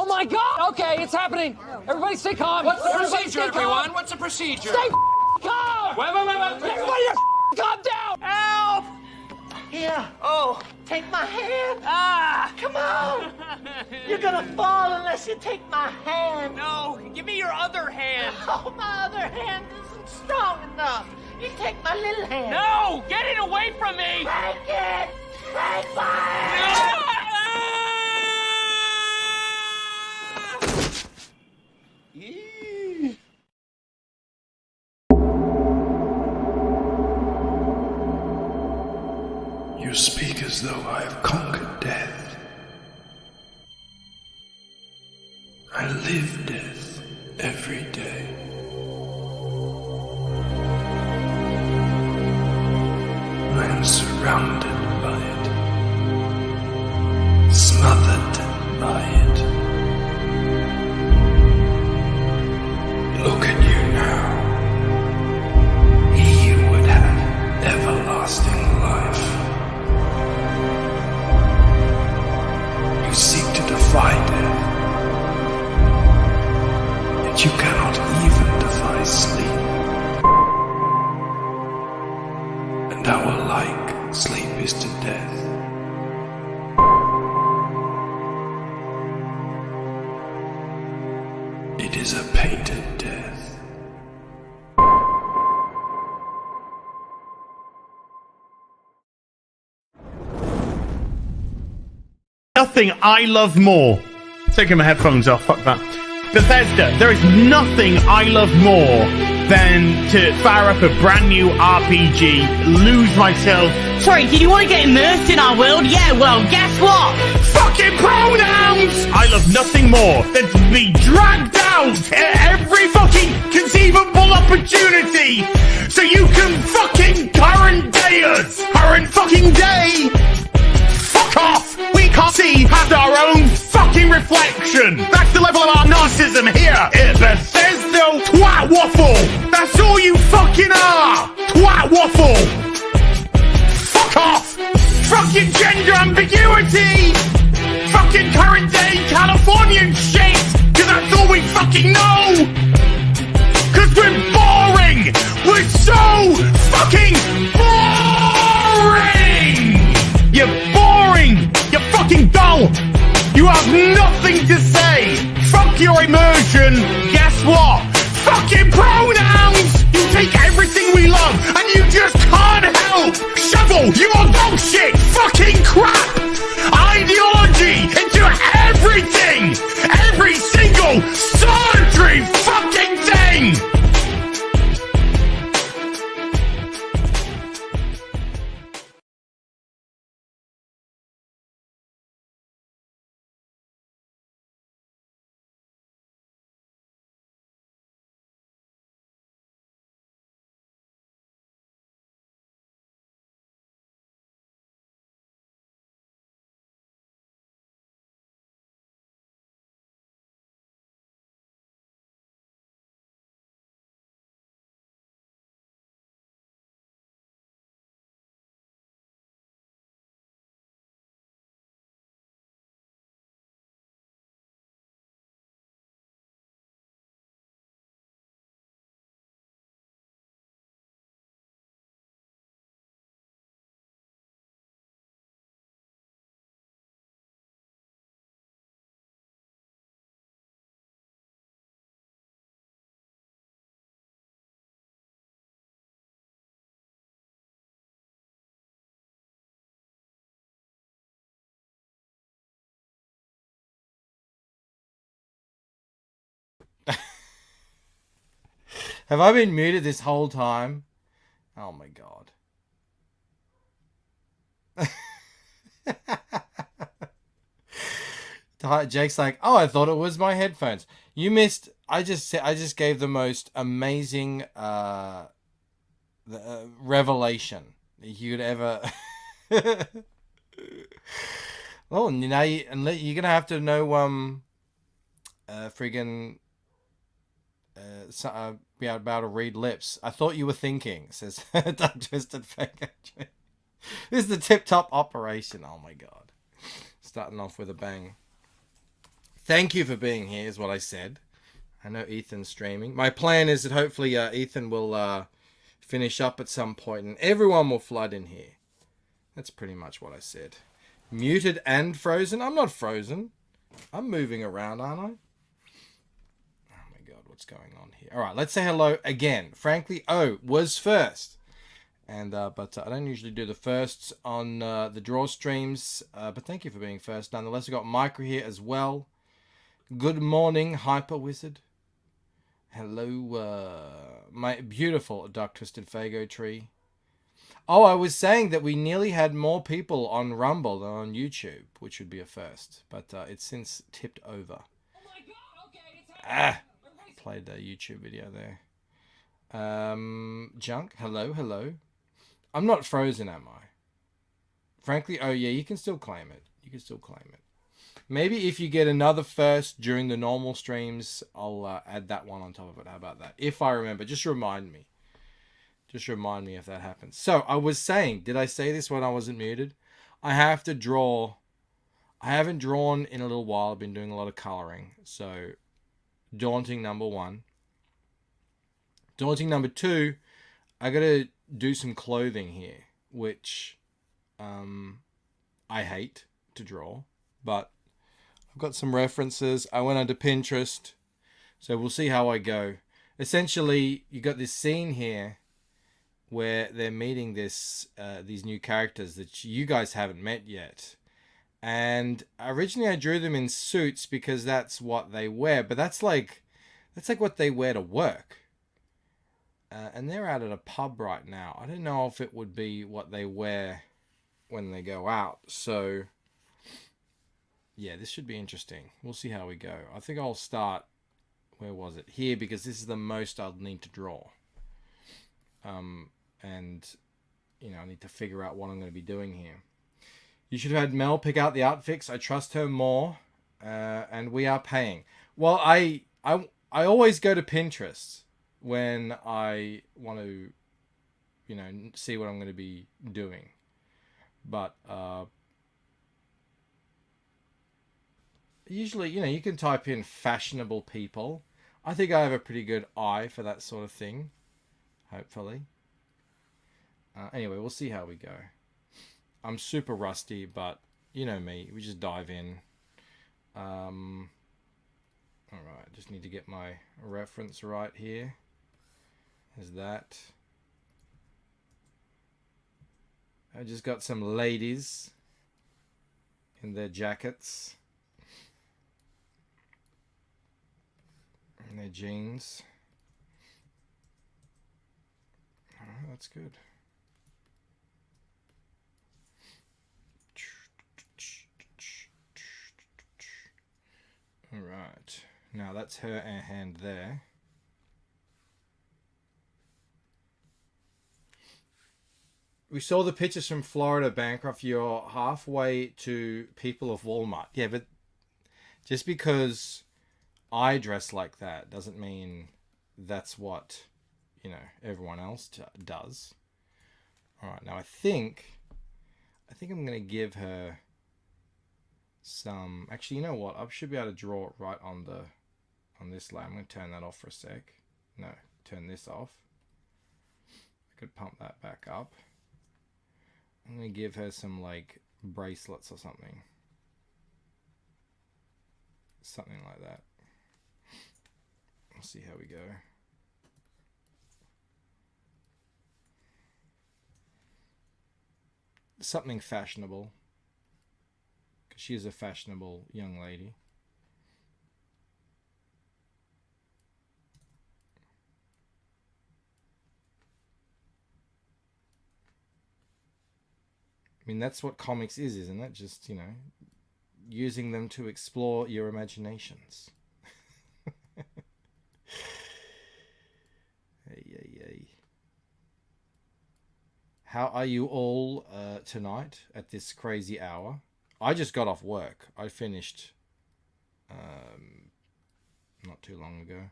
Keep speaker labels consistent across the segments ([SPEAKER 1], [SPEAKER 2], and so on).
[SPEAKER 1] Oh my God! Okay, it's happening. Everybody stay calm.
[SPEAKER 2] What's the
[SPEAKER 1] Everybody
[SPEAKER 2] procedure, everyone? What's the procedure?
[SPEAKER 1] Stay calm!
[SPEAKER 2] Wait.
[SPEAKER 1] Everybody calm down!
[SPEAKER 2] Help!
[SPEAKER 3] Here,
[SPEAKER 2] Oh.
[SPEAKER 3] take my hand.
[SPEAKER 2] Ah!
[SPEAKER 3] Come on. You're gonna fall unless you take my hand.
[SPEAKER 2] No, give me your other hand.
[SPEAKER 3] Oh, my other hand isn't strong enough. You take my little hand.
[SPEAKER 2] No! Get it away from me!
[SPEAKER 3] Take it. Take my hand.
[SPEAKER 4] You speak as though I have conquered death. I live death every day. I am surrounded by it, smothered by it. Look at you now. He would have everlasting life. You seek to defy death, yet you cannot even defy sleep. And our like sleep is to death. It is a painted death.
[SPEAKER 5] Nothing I love more. Taking my headphones off, fuck that. Bethesda, there is nothing I love more than to fire up a brand new RPG, lose myself.
[SPEAKER 6] Sorry, did you want to get immersed in our world? Yeah, well, guess what?
[SPEAKER 5] Fucking pronouns! I love nothing more than to be dragged out at every fucking conceivable opportunity so you can fucking current day us. Current fucking day! Fuck off! We can't see past our own fucking reflection! That's the level of our narcissism here at Bethesda Twat Waffle! That's all you fucking are! Twat Waffle! Fuck off! Fucking gender ambiguity! Fucking current day Californian shit! Cause that's all we fucking know! Cause we're boring! We're so fucking boring! You're boring! You're fucking dull! You have nothing to say! Fuck your immersion! Guess what? Fucking pronouns! You take everything we love and you just can't help! Shovel your bullshit fucking crap! Ideology into everything! Every single solitary fucking thing!
[SPEAKER 7] Have I been muted this whole time? Oh my god. Jake's like, oh, I thought it was my headphones. You missed. I just gave the most amazing revelation you could ever. Oh, now you're gonna have to know friggin' be able to read lips. I thought you were thinking, says Doug Twisted Fake. This is the tip-top operation. Oh my god. Starting off with a bang. Thank you for being here, is what I said. I know Ethan's streaming. My plan is that hopefully Ethan will finish up at some point and everyone will flood in here. That's pretty much what I said. Muted and frozen? I'm not frozen. I'm moving around, aren't I? Oh my god, what's going on here? Alright, let's say hello again. Frankly, was first. And but I don't usually do the firsts on the draw streams. But thank you for being first. Nonetheless, we've got Micro here as well. Good morning, Hyper Wizard. Hello, my beautiful Dark Twisted Fago tree. Oh, I was saying that we nearly had more people on Rumble than on YouTube, which would be a first. But it's since tipped over.
[SPEAKER 1] Oh my god, okay, it's happening.
[SPEAKER 7] Played the YouTube video there. Junk, hello. I'm not frozen, am I? Frankly, oh yeah, you can still claim it. You can still claim it. Maybe if you get another first during the normal streams, I'll add that one on top of it. How about that? If I remember, just remind me. Just remind me if that happens. So, I was saying, did I say this when I wasn't muted? I have to draw. I haven't drawn in a little while. I've been doing a lot of coloring. So, daunting number 1. Daunting number 2, I got to do some clothing here, which I hate to draw, but I've got some references. I went onto Pinterest, so we'll see how I go. Essentially, you got this scene here where they're meeting these new characters that you guys haven't met yet. And originally I drew them in suits because that's what they wear, but that's like what they wear to work. And they're out at a pub right now. I don't know if it would be what they wear when they go out. So, yeah, this should be interesting. We'll see how we go. I think I'll start, where was it? Here, because this is the most I'll need to draw. And, you know, I need to figure out what I'm going to be doing here. You should have had Mel pick out the outfits. I trust her more. And we are paying. Well, I always go to Pinterest when I want to, you know, see what I'm going to be doing. But usually, you know, you can type in fashionable people. I think I have a pretty good eye for that sort of thing. Hopefully. Anyway, we'll see how we go. I'm super rusty, but you know me. We just dive in. Alright, just need to get my reference right here. There's that. I just got some ladies in their jackets and their jeans. Oh, that's good. All right. Now that's her hand there. We saw the pictures from Florida, Bancroft. You're halfway to people of Walmart. Yeah, but just because I dress like that doesn't mean that's what, you know, everyone else does. All right, now I think I'm going to give her some... Actually, you know what? I should be able to draw it right on this layer. I'm going to turn that off for a sec. No, turn this off. I could pump that back up. I'm going to give her some, like, bracelets or something. Something like that. We'll see how we go. Something fashionable. Because she is a fashionable young lady. I mean, that's what comics is, isn't it? Just, you know, using them to explore your imaginations. Hey. How are you all tonight at this crazy hour? I just got off work. I finished not too long ago.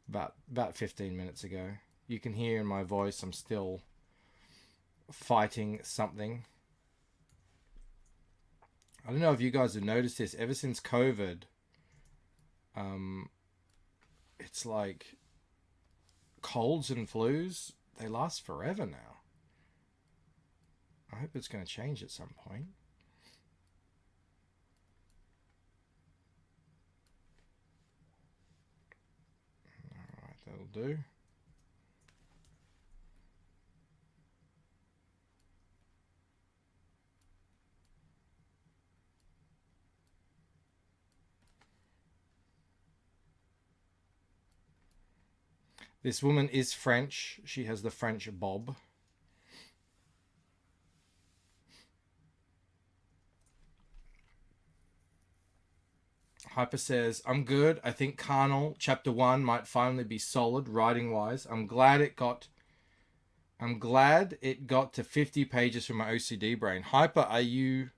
[SPEAKER 7] About 15 minutes ago. You can hear in my voice I'm still fighting something. I don't know if you guys have noticed this. Ever since COVID, It's like colds and flus, they last forever now. I hope it's going to change at some point. Alright, that'll do. This woman is French. She has the French bob. Hyper says, I'm good. I think Carnal Chapter 1 might finally be solid writing-wise. I'm glad it got to 50 pages from my OCD brain. Hyper, are you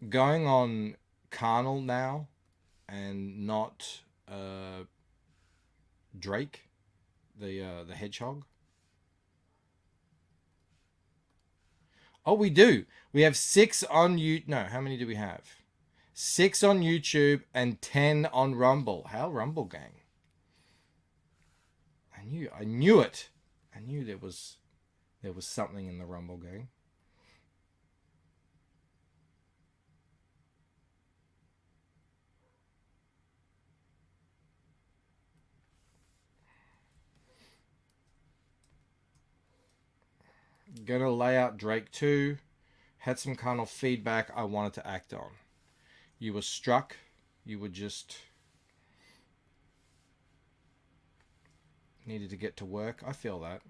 [SPEAKER 7] going on Carnal now and not Drake, the hedgehog? Oh, we do. We have 6 on you. No, how many do we have? 6 on YouTube and 10 on Rumble. How Rumble gang? I knew it. I knew there was something in the Rumble gang. Gonna lay out Drake 2. Had some kind of feedback I wanted to act on. You were struck. You were just needed to get to work. I feel that.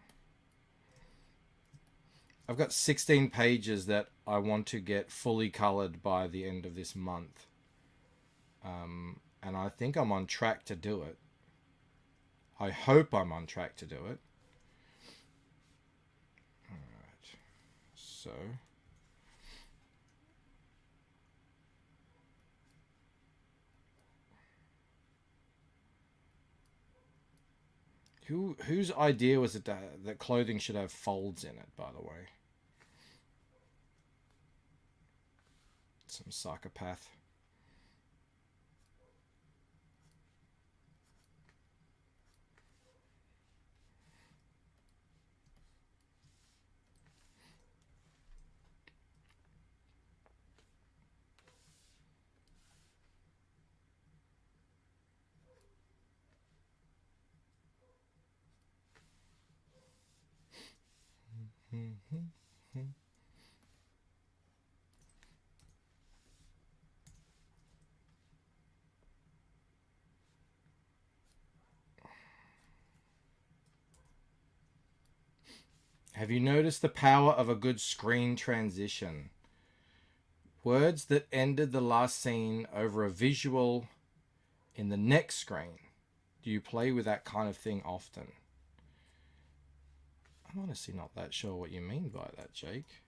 [SPEAKER 7] I've got 16 pages that I want to get fully colored by the end of this month. And I think I'm on track to do it. I hope I'm on track to do it. Alright. So... Whose idea was it that clothing should have folds in it, by the way? Some psychopath. Have you noticed the power of a good screen transition? Words that ended the last scene over a visual in the next screen. Do you play with that kind of thing often? I'm honestly not that sure what you mean by that, Jake.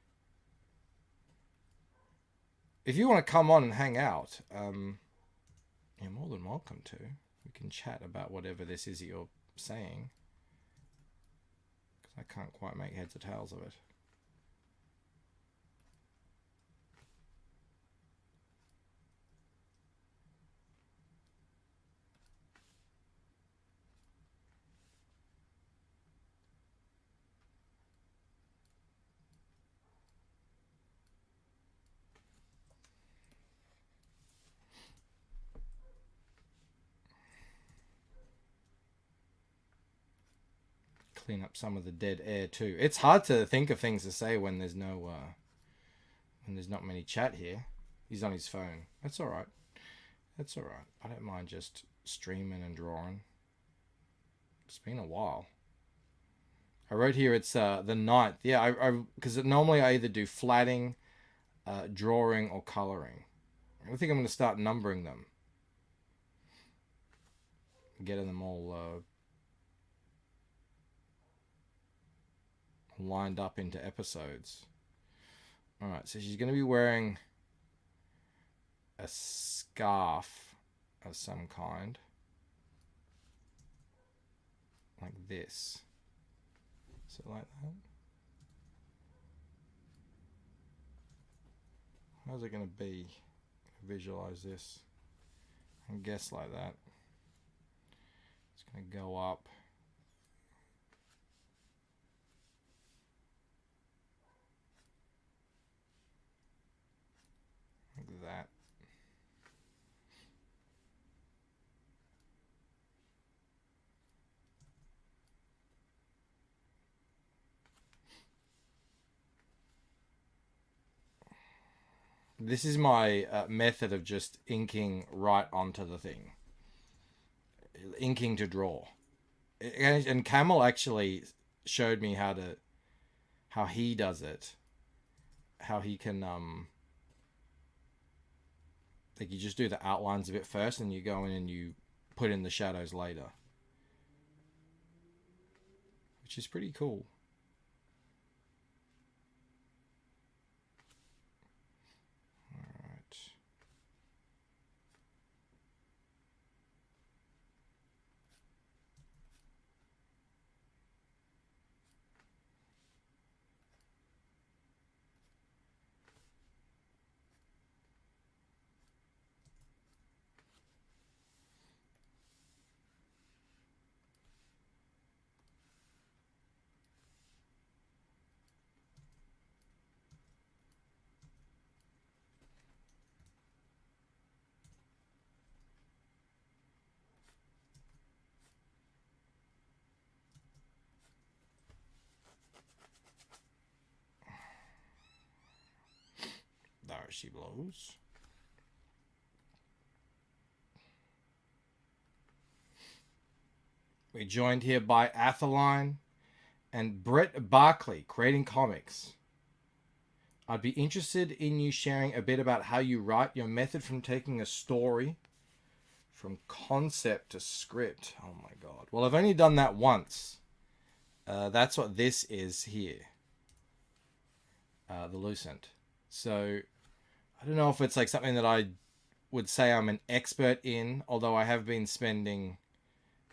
[SPEAKER 7] If you want to come on and hang out, you're more than welcome to. We can chat about whatever this is that you're saying. Because I can't quite make heads or tails of it. Clean up some of the dead air too. It's hard to think of things to say when there's no when there's not many chat here. He's on his phone. That's all right. That's all right. I don't mind just streaming and drawing. It's been a while. I wrote here it's the 9th. Yeah, because normally I either do flatting, drawing, or coloring. I think I'm going to start numbering them. Getting them all lined up into episodes. Alright, so she's going to be wearing a scarf of some kind. Like this. So like that. How's it going to be? Visualize this. And guess like that. Gonna go up. Like that. This is my method of just inking right onto the thing. Inking to draw. And Camel actually showed me how he does it. How he can, like you just do the outlines of it first and you go in and you put in the shadows later. Which is pretty cool. There she blows. We're joined here by Athaline and Brett Barkley, creating comics. I'd be interested in you sharing a bit about how you write, your method from taking a story from concept to script. Oh my god. Well, I've only done that once. That's what this is here. The Lucent. So I don't know if it's like something that I would say I'm an expert in, although I have been spending,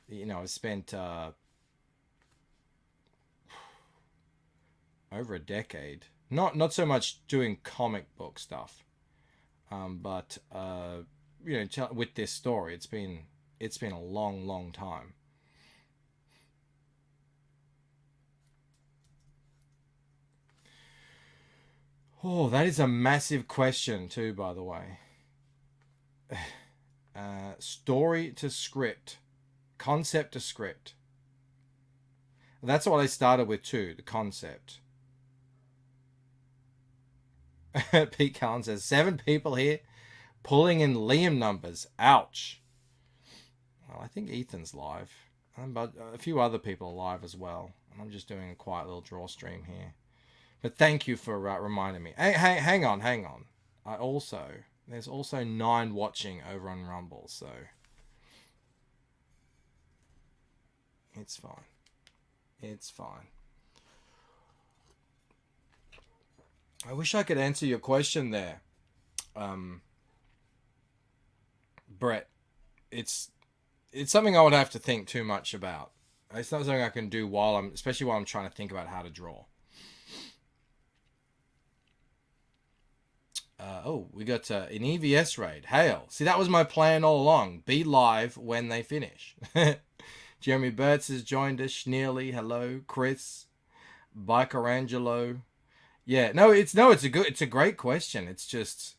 [SPEAKER 7] you know, I've spent over a decade. Not so much doing comic book stuff, but you know, with this story, it's been a long time. Oh, that is a massive question too, by the way. Story to script, concept to script. That's what I started with too, the concept. Pete Cullen says, 7 people here pulling in Liam numbers. Ouch. Well, I think Ethan's live. But a few other people are live as well. I'm just doing a quiet little draw stream here. But thank you for reminding me. Hey, hang on. There's also 9 watching over on Rumble, so it's fine. It's fine. I wish I could answer your question there, Brett. It's something I would have to think too much about. It's not something I can do especially while I'm trying to think about how to draw. We got an EVS raid. Hail. See, that was my plan all along. Be live when they finish. Jeremy Burtz has joined us. Schneerly, hello. Chris. Bikerangelo. Yeah, it's a great question. It's just,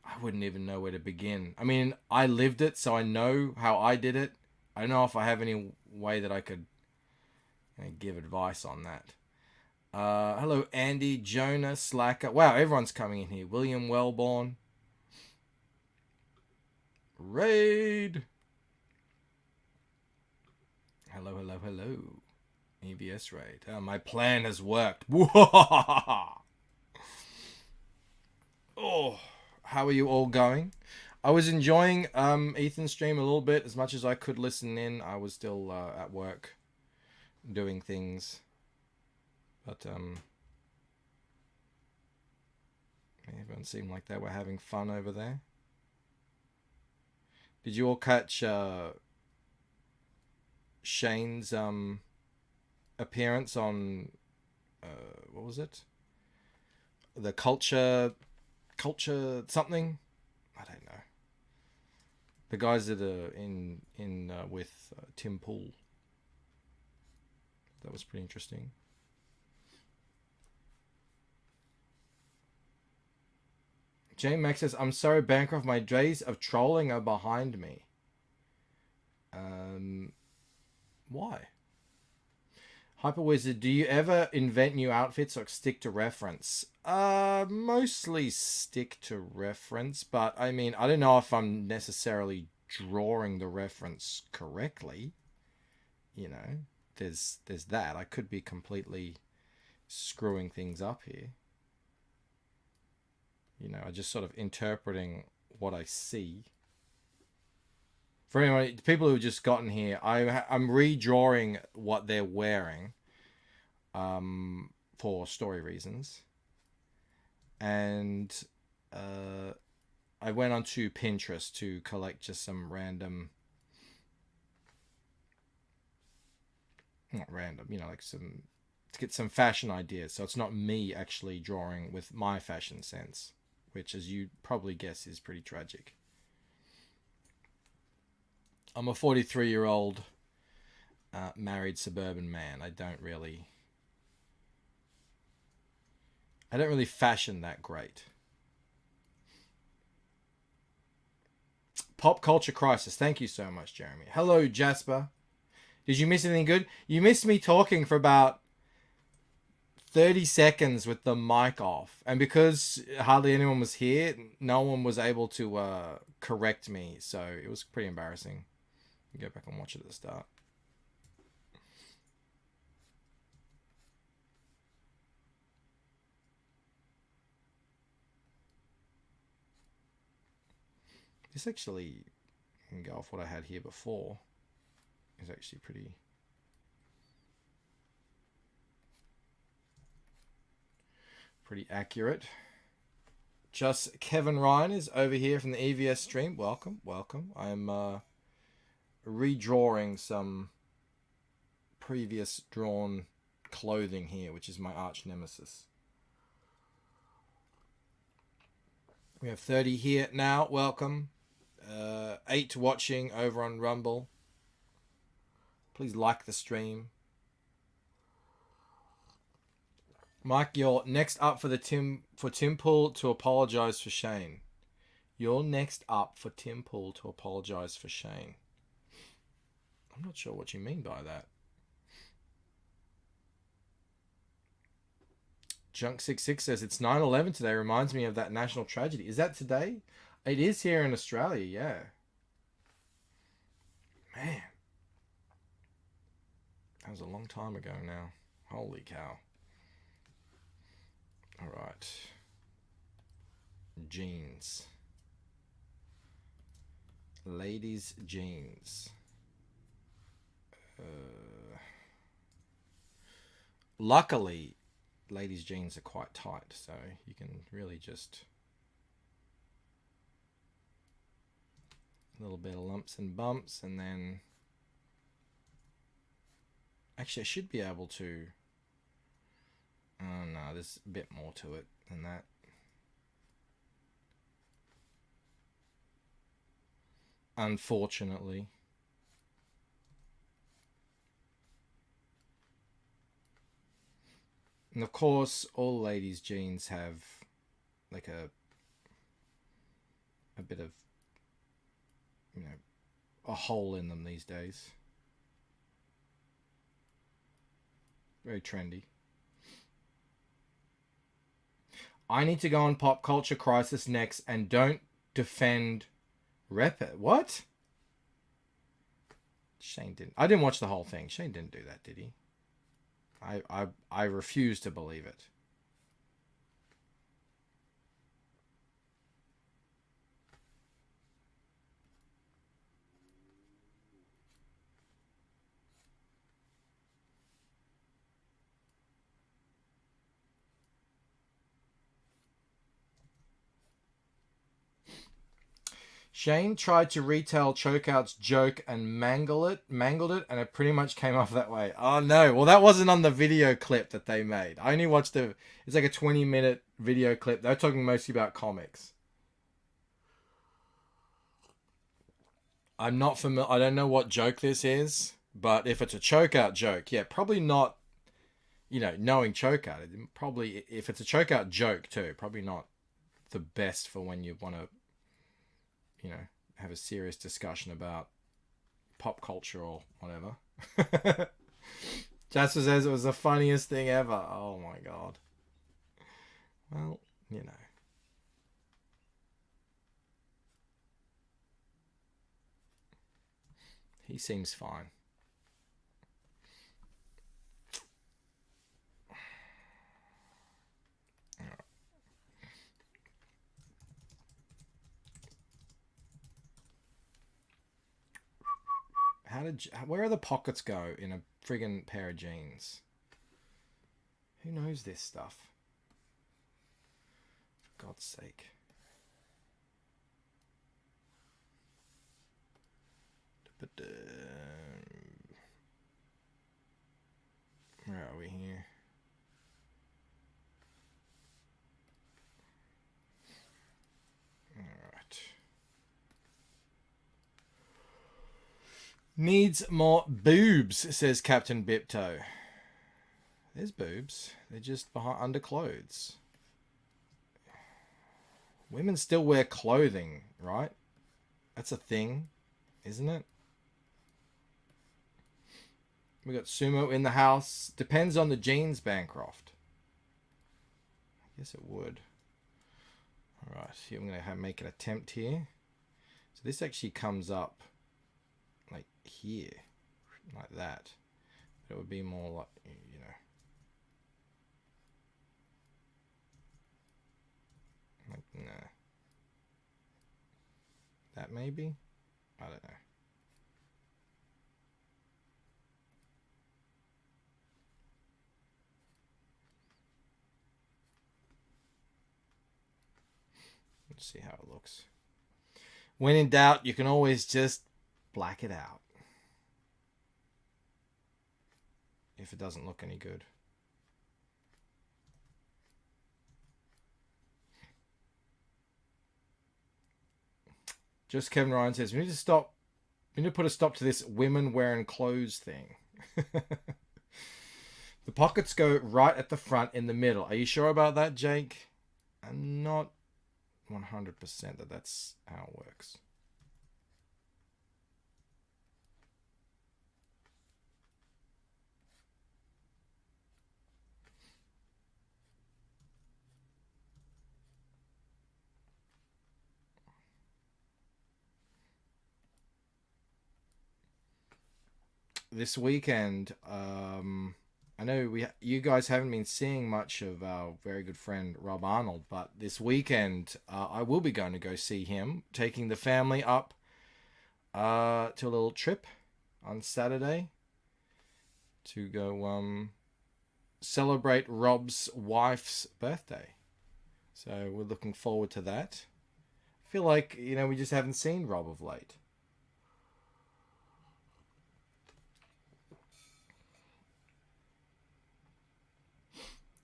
[SPEAKER 7] I wouldn't even know where to begin. I mean, I lived it, so I know how I did it. I don't know if I have any way that I could give advice on that. Hello, Andy, Jonah, Slacker. Wow, everyone's coming in here. William Wellborn. Raid. Hello. EBS raid. My plan has worked. Oh, how are you all going? I was enjoying Ethan's stream a little bit. As much as I could listen in, I was still at work doing things. But everyone seemed like they were having fun over there. Did you all catch Shane's appearance on what was it? The culture something? I don't know. The guys that are in with Tim Pool. That was pretty interesting. J Max says, "I'm sorry, Bancroft. My days of trolling are behind me." Why? Hyper Wizard, do you ever invent new outfits or stick to reference? Mostly stick to reference, but I mean, I don't know if I'm necessarily drawing the reference correctly. You know, there's that. I could be completely screwing things up here. You know, I just sort of interpreting what I see. For anyone, people who've just gotten here, I'm redrawing what they're wearing for story reasons. And I went onto Pinterest to collect just some random, not random, you know, like to get some fashion ideas. So it's not me actually drawing with my fashion sense, which, as you probably guess, is pretty tragic. I'm a 43-year-old married suburban man. I don't really fashion that great. Pop Culture Crisis. Thank you so much, Jeremy. Hello, Jasper. Did you miss anything good? You missed me talking for about 30 seconds with the mic off. And because hardly anyone was here, no one was able to correct me. So it was pretty embarrassing. Go back and watch it at the start. This actually can go off what I had here before. It's actually pretty accurate. Just Kevin Ryan is over here from the EVS stream. Welcome, welcome. I'm redrawing some previous drawn clothing here, which is my arch nemesis. We have 30 here now. Welcome. 8 watching over on Rumble. Please like the stream. Mike, you're next up for Tim Pool to apologize for Shane. You're next up for Tim Pool to apologize for Shane. I'm not sure what you mean by that. Junk66 says, it's 9/11 today. Reminds me of that national tragedy. Is that today? It is here in Australia, yeah. Man. That was a long time ago now. Holy cow. All right. Jeans. Ladies' jeans. Luckily, ladies' jeans are quite tight, so you can really just a little bit of lumps and bumps, and then actually I should be able to. Oh no, there's a bit more to it than that. Unfortunately. And of course, all ladies' jeans have like a bit of, you know, a hole in them these days. Very trendy. I need to go on Pop Culture Crisis next and don't defend Rep It. What? Shane didn't. I didn't watch the whole thing. Shane didn't do that, did he? I refuse to believe it. Shane tried to retell Chokeout's joke and mangled it, and it pretty much came off that way. Oh no, well that wasn't on the video clip that they made. I only watched it's like a 20-minute video clip. They're talking mostly about comics. I'm not familiar. I don't know what joke this is, but if it's a choke out joke, yeah, probably not. You know, knowing choke out, probably if it's a choke out joke too, probably not the best for when you want to, you know, have a serious discussion about pop culture or whatever. Jasper says it was the funniest thing ever. Oh my god. Well, you know. He seems fine. Where are the pockets go in a friggin' pair of jeans? Who knows this stuff? For God's sake. Where are we here? Alright. Needs more boobs, says Captain Bipto. There's boobs. They're just behind under clothes. Women still wear clothing, right? That's a thing, isn't it? We got Sumo in the house. Depends on the jeans, Bancroft. I guess it would. Alright, here I'm going to make an attempt here. So this actually comes up like here, like that. But it would be more like, you know, like, nah. That maybe? I don't know. Let's see how it looks. When in doubt, you can always just black it out. If it doesn't look any good. Just Kevin Ryan says, we need to stop. We need to put a stop to this women wearing clothes thing. The pockets go right at the front in the middle. Are you sure about that, Jake? I'm not 100% that that's how it works. This weekend, I know you guys haven't been seeing much of our very good friend Rob Arnold, but this weekend I will be going to go see him, taking the family up to a little trip on Saturday to go celebrate Rob's wife's birthday. So we're looking forward to that. I feel like, you know, we just haven't seen Rob of late.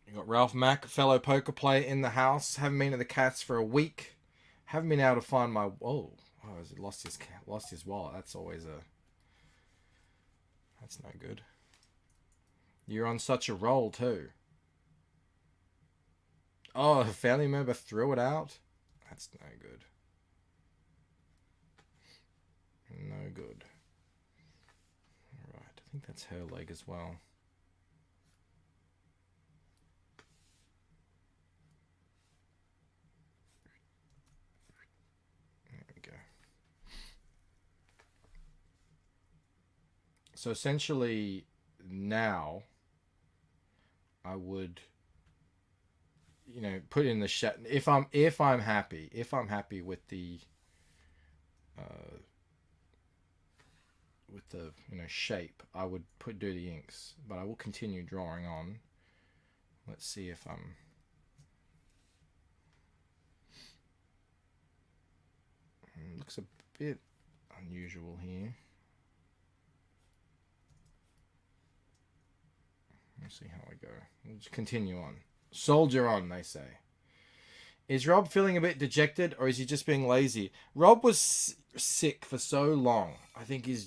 [SPEAKER 7] You got Ralph Mack, fellow poker player in the house. Haven't been at the Cats for a week. Haven't been able to find my... Oh, has it lost his wallet? That's always a... That's no good. You're on such a roll too. Oh, a family member threw it out? That's no good. No good. Alright, I think that's her leg as well. So essentially, now I would, you know, put in the if I'm happy with the you know, shape, I would do the inks, but I will continue drawing on. Let's see if I'm. Looks a bit unusual here. Let's see how I go. We'll just continue on. Soldier on, they say. Is Rob feeling a bit dejected, or is he just being lazy? Rob was sick for so long. I think he's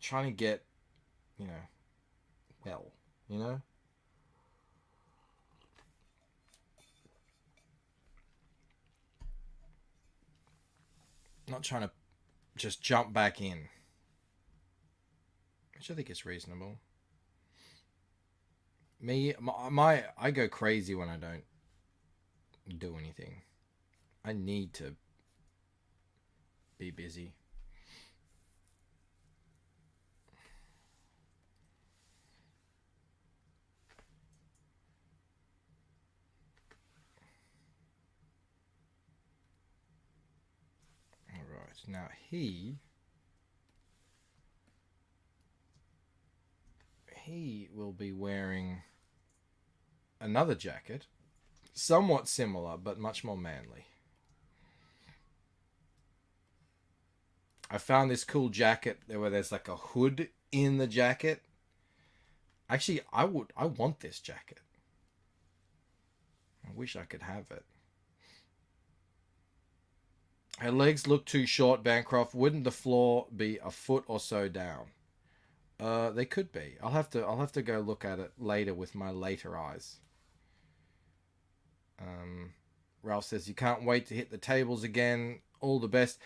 [SPEAKER 7] trying to get, well, Not trying to just jump back in. Which I think is reasonable. I go crazy when I don't do anything. I need to be busy. All right, now he will be wearing another jacket, somewhat similar, but much more manly. I found this cool jacket where there's like a hood in the jacket. Actually, I want this jacket. I wish I could have it. Her legs look too short, Bancroft. Wouldn't the floor be a foot or so down? They could be. I'll have to go look at it later with my later eyes. Ralph says you can't wait to hit the tables again. All the best.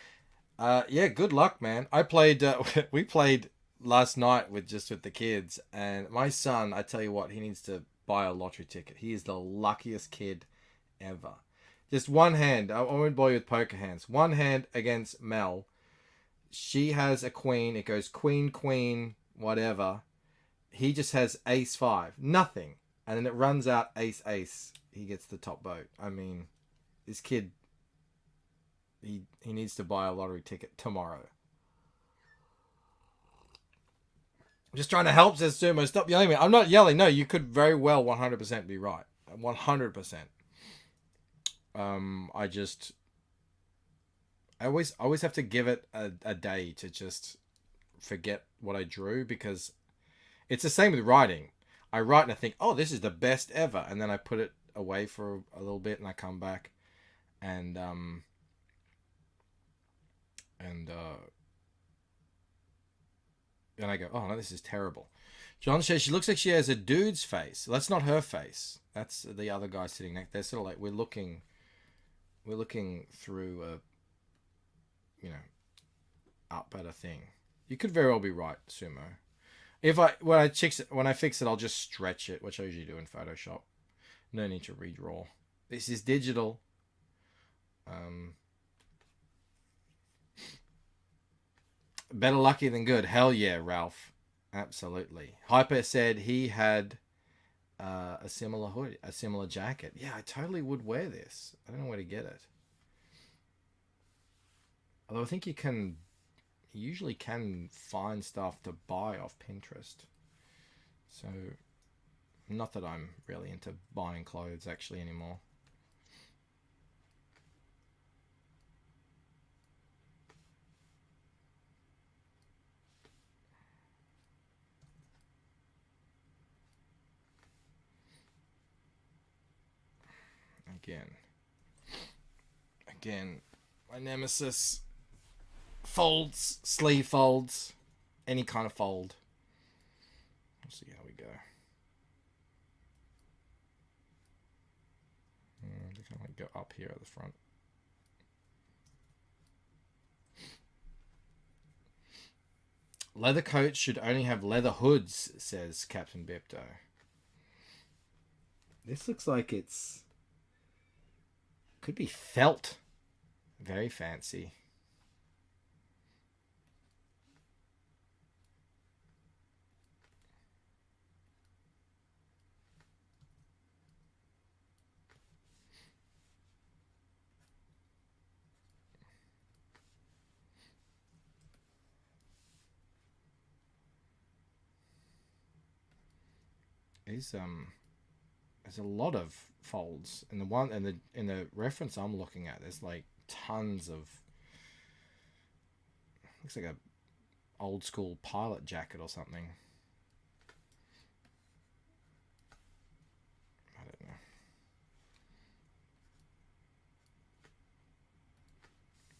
[SPEAKER 7] Yeah, good luck, man. I played. We played last night with the kids, and my son. I tell you what, he needs to buy a lottery ticket. He is the luckiest kid ever. Just one hand. I won't bore you with poker hands. One hand against Mel. She has a queen. It goes queen, queen, whatever. He just has ace 5. Nothing. And then it runs out ace, ace. He gets the top vote. I mean, this kid, he needs to buy a lottery ticket tomorrow. I'm just trying to help, says Sumo. Stop yelling at me. I'm not yelling. No, you could very well 100% be right. 100%. I always have to give it a day to just forget what I drew, because it's the same with writing. I write and I think, oh, this is the best ever, and then I put it away for a little bit and I come back and I go, oh no, this is terrible. John says she looks like she has a dude's face. That's not her face. That's the other guy sitting next. They're sort of like we're looking through up at a thing. You could very well be right, Sumo. When I fix it, I'll just stretch it, which I usually do in Photoshop. No need to redraw. This is digital. Better lucky than good. Hell yeah, Ralph. Absolutely. Hyper said he had a similar hood, a similar jacket. Yeah, I totally would wear this. I don't know where to get it. Although I think you usually can find stuff to buy off Pinterest. So, not that I'm really into buying clothes actually anymore. Again, my nemesis. Folds, sleeve folds, any kind of fold. We'll see how we go. Just kind of go up here at the front. Leather coats should only have leather hoods, says Captain Bipto. This looks like could be felt. Very fancy. There's a lot of folds in the reference I'm looking at. There's like tons of, looks like a old school pilot jacket or something. I don't know.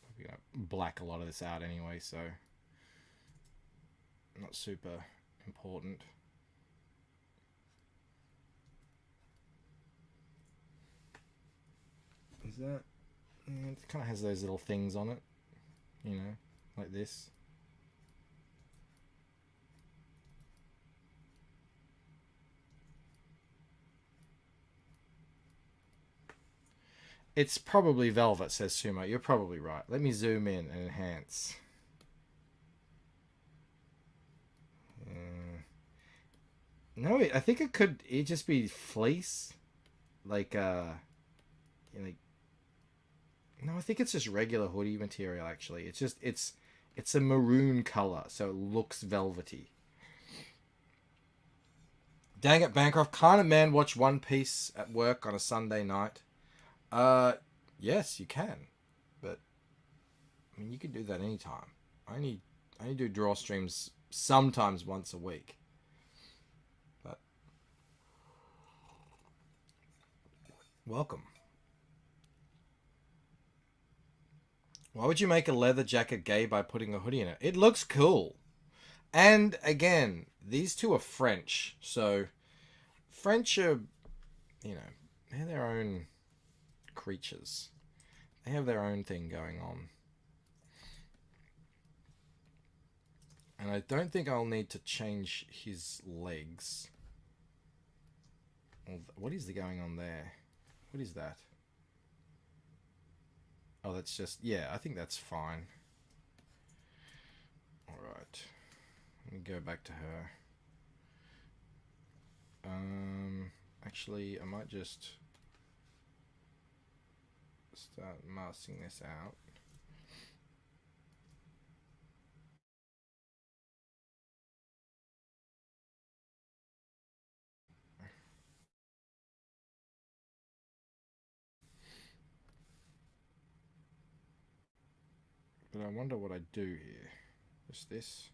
[SPEAKER 7] Probably gonna black a lot of this out anyway, so not super important. Is that? Yeah, it kind of has those little things on it, you know, like this. It's probably velvet, says Sumo. You're probably right. Let me zoom in and enhance. No, I think it could just be fleece. Like, you know, no, I think it's just regular hoodie material, actually. It's just, it's a maroon color, so it looks velvety. Dang it, Bancroft. Can't a man watch One Piece at work on a Sunday night? Yes, you can. But, I mean, you can do that anytime. I only do draw streams sometimes once a week. But, welcome. Why would you make a leather jacket gay by putting a hoodie in it? It looks cool. And again, these two are French. So French are, you know, they're their own creatures. They have their own thing going on. And I don't think I'll need to change his legs. What is going on there? What is that? Oh, that's just, yeah, I think that's fine. Alright. Let me go back to her. Actually, I might just start masking this out. But I wonder what I do here. Just this.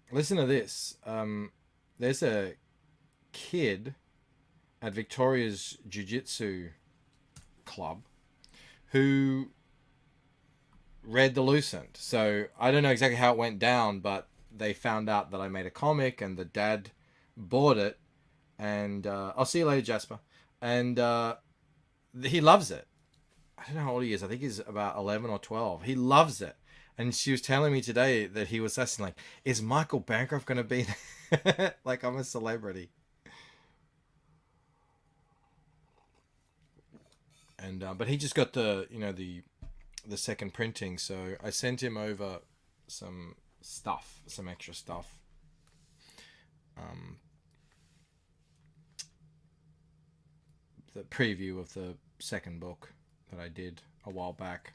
[SPEAKER 7] Listen to this. There's a kid at Victoria's Jiu-Jitsu club who read the Lucent. So I don't know exactly how it went down, but they found out that I made a comic and the dad bought it. And I'll see you later, Jasper. And he loves it. I don't know how old he is. I think he's about 11 or 12. He loves it. And she was telling me today that he was asking, like, is Michael Bancroft going to be there? Like, I'm a celebrity. And but he just got the, you know, the second printing. So I sent him over some stuff, some extra stuff. The preview of the second book that I did a while back.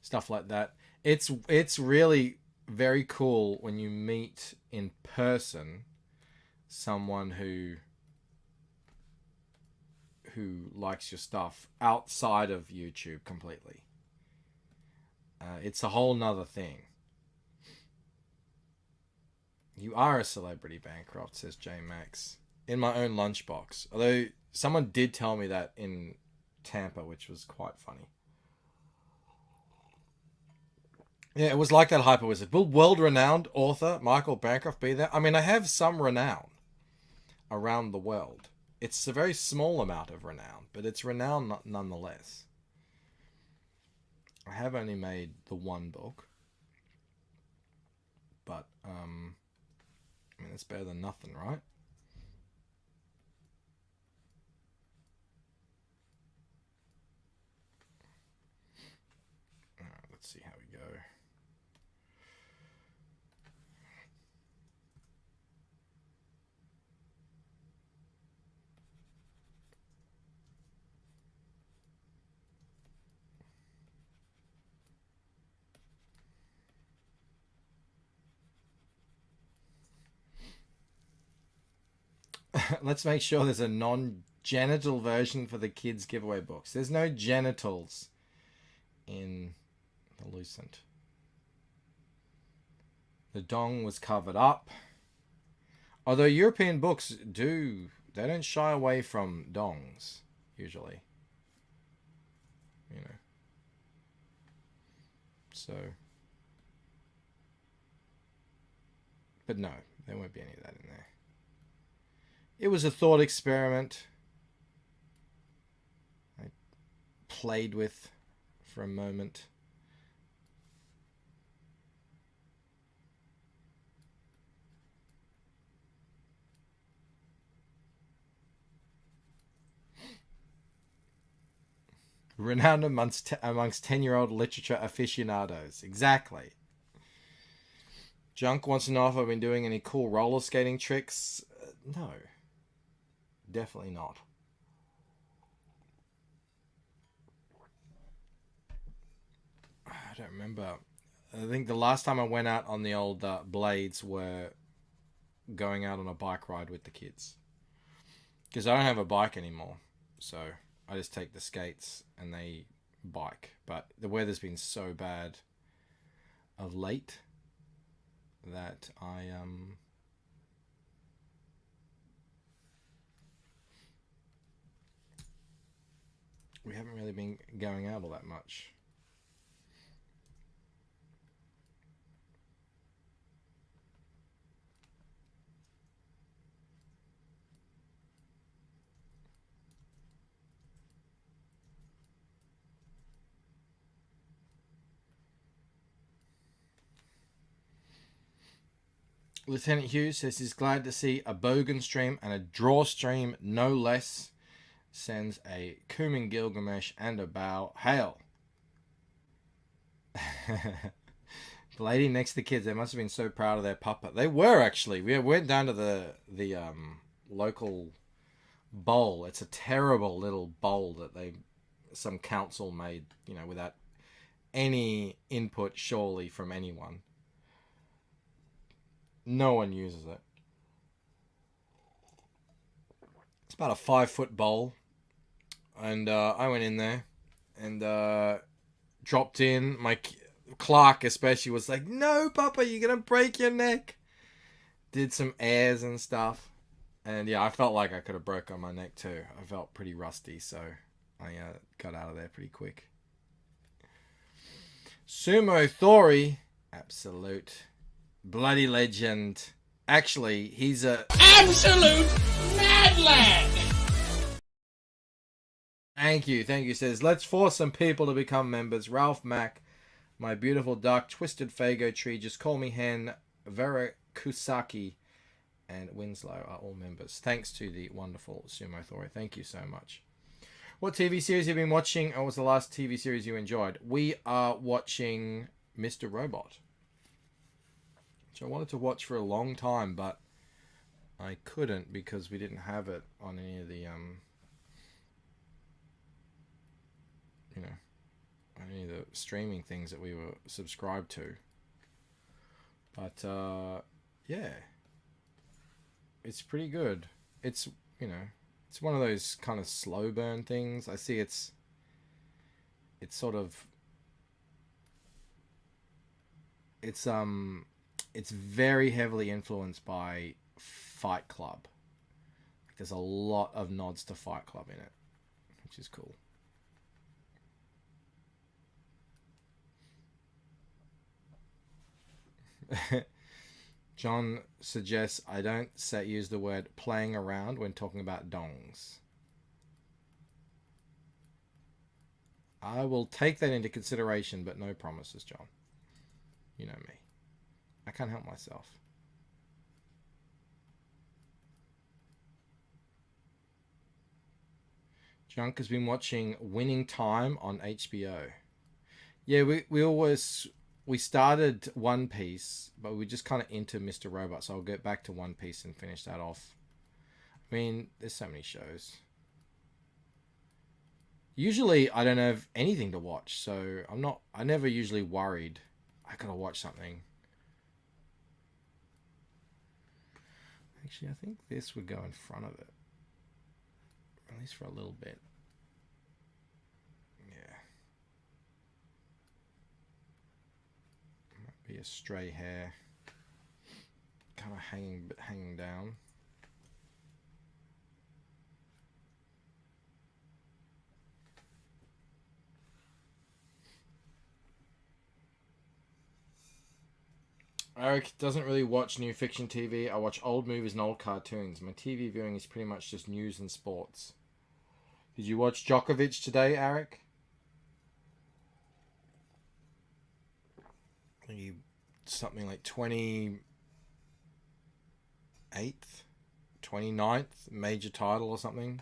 [SPEAKER 7] Stuff like that. It's really very cool when you meet in person someone who likes your stuff outside of YouTube completely. It's a whole nother thing. You are a celebrity, Bancroft, says J Max. In my own lunchbox. Although someone did tell me that in Tampa, which was quite funny. Yeah, it was like that Hyper Wizard. Will world-renowned author Michael Bancroft be there? I mean, I have some renown around the world. It's a very small amount of renown, but it's renown nonetheless. I have only made the one book. But, I mean, it's better than nothing, right? Alright, let's see how we go. Let's make sure there's a non-genital version for the kids' giveaway books. There's no genitals in the Lucent. The dong was covered up. Although European books they don't shy away from dongs, usually. You know. So. But no, there won't be any of that in there. It was a thought experiment I played with for a moment. Renowned amongst 10-year-old literature aficionados. Exactly. Junk wants to know if I've been doing any cool roller skating tricks. No. Definitely not. I don't remember. I think the last time I went out on the old blades were going out on a bike ride with the kids. Because I don't have a bike anymore. So I just take the skates and they bike. But the weather's been so bad of late that we haven't really been going out all that much. Lieutenant Hughes says he's glad to see a Bogan stream and a Draw stream, no less. Sends a Kumin Gilgamesh and a bow. Hail! The lady next to the kids, they must have been so proud of their puppet. They were, actually. We went down to the local bowl. It's a terrible little bowl that some council made, you know, without any input, surely, from anyone. No one uses it. It's about a 5-foot bowl. And I went in there and dropped in. My Clark especially was like, "No, Papa, you're going to break your neck." Did some airs and stuff. And yeah, I felt like I could have broken my neck too. I felt pretty rusty, so I got out of there pretty quick. Sumo Thori, absolute bloody legend. Actually, he's a
[SPEAKER 2] Absolute mad lad!
[SPEAKER 7] Thank you. Says, let's force some people to become members. Ralph Mack, My Beautiful Duck, Twisted Fago Tree, Just Call Me Hen, Vera Kusaki, and Winslow are all members. Thanks to the wonderful Sumo Thori. Thank you so much. What TV series have you been watching? Or was the last TV series you enjoyed? We are watching Mr. Robot, which I wanted to watch for a long time, but I couldn't because we didn't have it on any of the any of the streaming things that we were subscribed to. But yeah, it's pretty good. It's it's one of those kind of slow burn things. I see it's sort of it's very heavily influenced by Fight Club. There's a lot of nods to Fight Club in it, which is cool. John suggests I don't use the word playing around when talking about dongs. I will take that into consideration, but no promises, John. You know me. I can't help myself. Junk has been watching Winning Time on HBO. Yeah, we started One Piece, but we were just kind of into Mr. Robot, so I'll get back to One Piece and finish that off. I mean, there's so many shows. Usually, I don't have anything to watch, so I never usually worried I gotta watch something. Actually, I think this would go in front of it. At least for a little bit. Yeah. Might be a stray hair. kind of hanging down. Eric doesn't really watch new fiction TV. I watch old movies and old cartoons. My TV viewing is pretty much just news and sports. Did you watch Djokovic today, Eric? You something like 28th, 29th major title or something.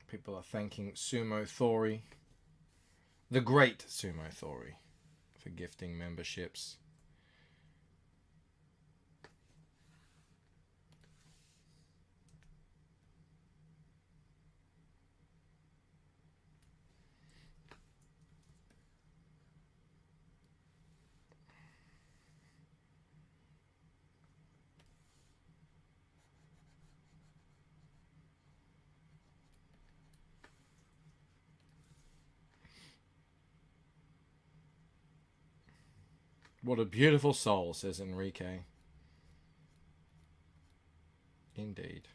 [SPEAKER 7] People are thanking Sumo Thori, the great Sumo Thori, for gifting memberships. What a beautiful soul, says Enrique. Indeed.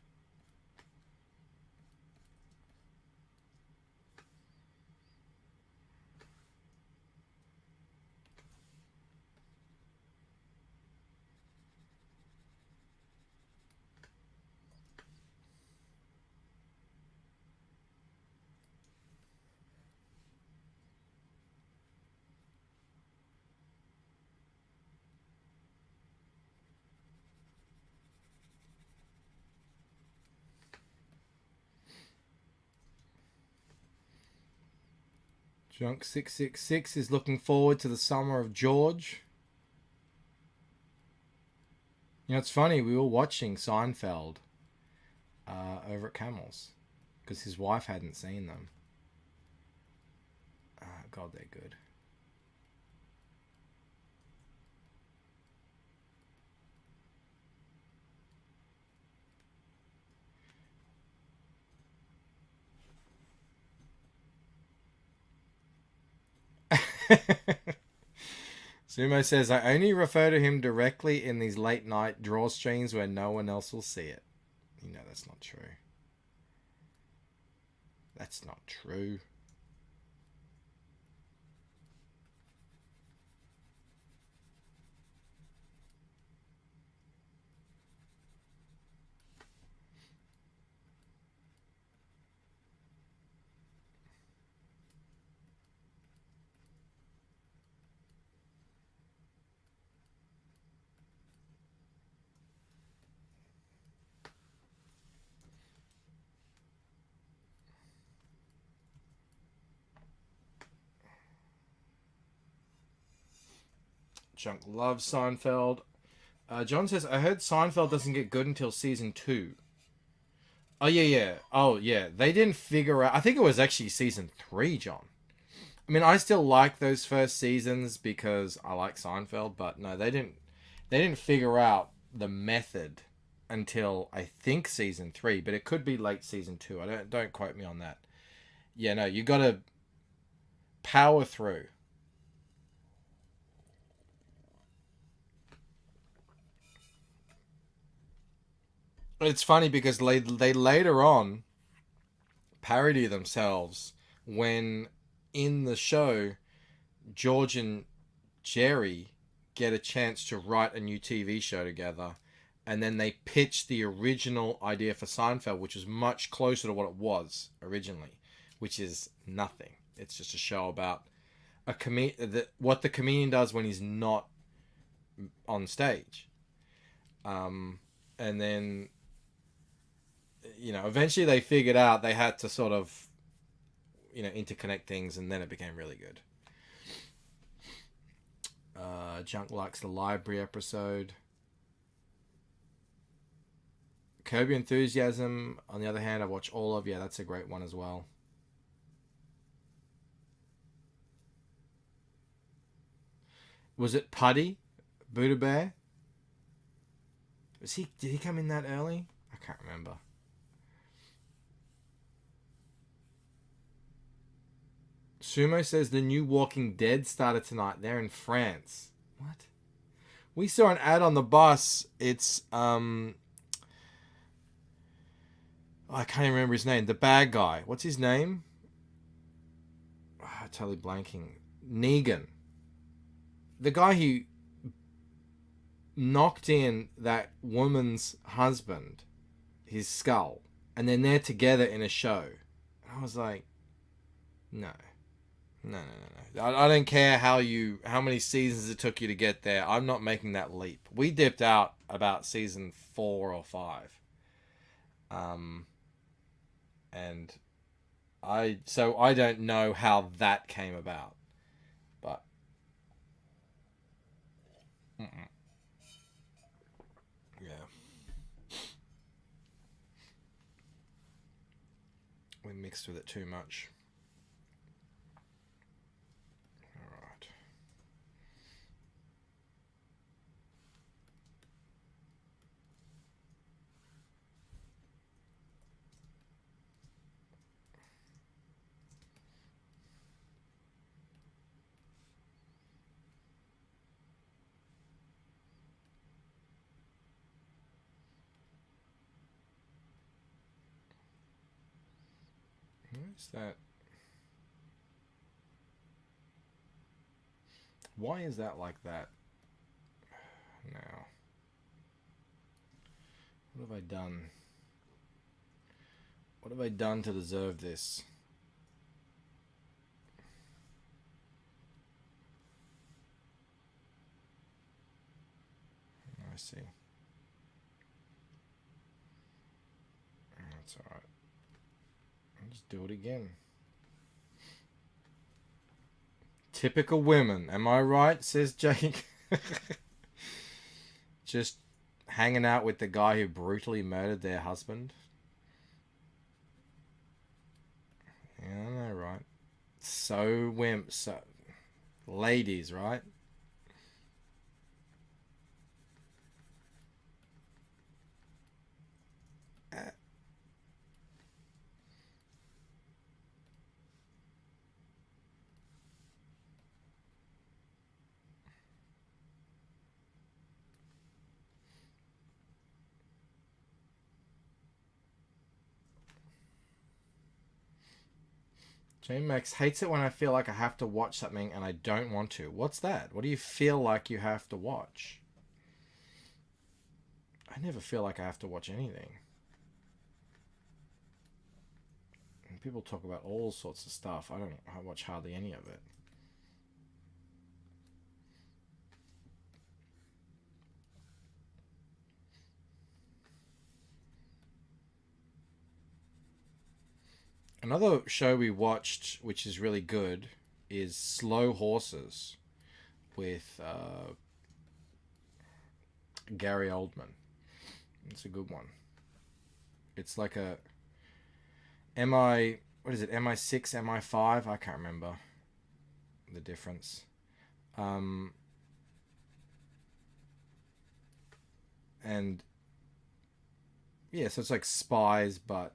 [SPEAKER 7] Junk 666 is looking forward to the summer of George. You know, it's funny, we were watching Seinfeld over at Camel's because his wife hadn't seen them. God, they're good. Sumo says, I only refer to him directly in these late night draw streams where no one else will see it. You know that's not true. That's not true. Junk loves Seinfeld. John says, I heard Seinfeld doesn't get good until season 2. Oh, yeah. Oh, yeah. They didn't figure out... I think it was actually season 3, John. I mean, I still like those first seasons because I like Seinfeld, but no, they didn't figure out the method until, I think, season 3, but it could be late season 2. Don't quote me on that. Yeah, no, you got to power through. It's funny because they later on parody themselves when in the show George and Jerry get a chance to write a new TV show together, and then they pitch the original idea for Seinfeld, which was much closer to what it was originally, which is nothing. It's just a show about what the comedian does when he's not on stage. And then, you know, eventually they figured out they had to sort of, you know, interconnect things, and then it became really good. Junk likes the library episode. Curb Your Enthusiasm, on the other hand, I watch all of. Yeah, that's a great one as well. Was it Puddy? Buddha Bear? Did he come in that early? I can't remember. Sumo says the new Walking Dead started tonight. They're in France. What? We saw an ad on the bus. It's I can't even remember his name. The bad guy. What's his name? Oh, totally blanking. Negan. The guy who knocked in that woman's husband, his skull, and then they're together in a show. And I was like, no. I don't care how many seasons it took you to get there. I'm not making that leap. We dipped out about season 4 or 5. And I don't know how that came about. But yeah. We mixed with it too much. Where's that? Why is that like that? Now, what have I done? What have I done to deserve this? I see. That's alright. I'll just do it again. Typical women, am I right? Says Jake. Just hanging out with the guy who brutally murdered their husband. Yeah, I know, right? So wimp, so ladies, right? J-Max hates it when I feel like I have to watch something and I don't want to. What's that? What do you feel like you have to watch? I never feel like I have to watch anything. And people talk about all sorts of stuff. I watch hardly any of it. Another show we watched, which is really good, is Slow Horses with Gary Oldman. It's a good one. It's like a what is it? MI6, MI5? I can't remember the difference. And yeah, so it's like spies, but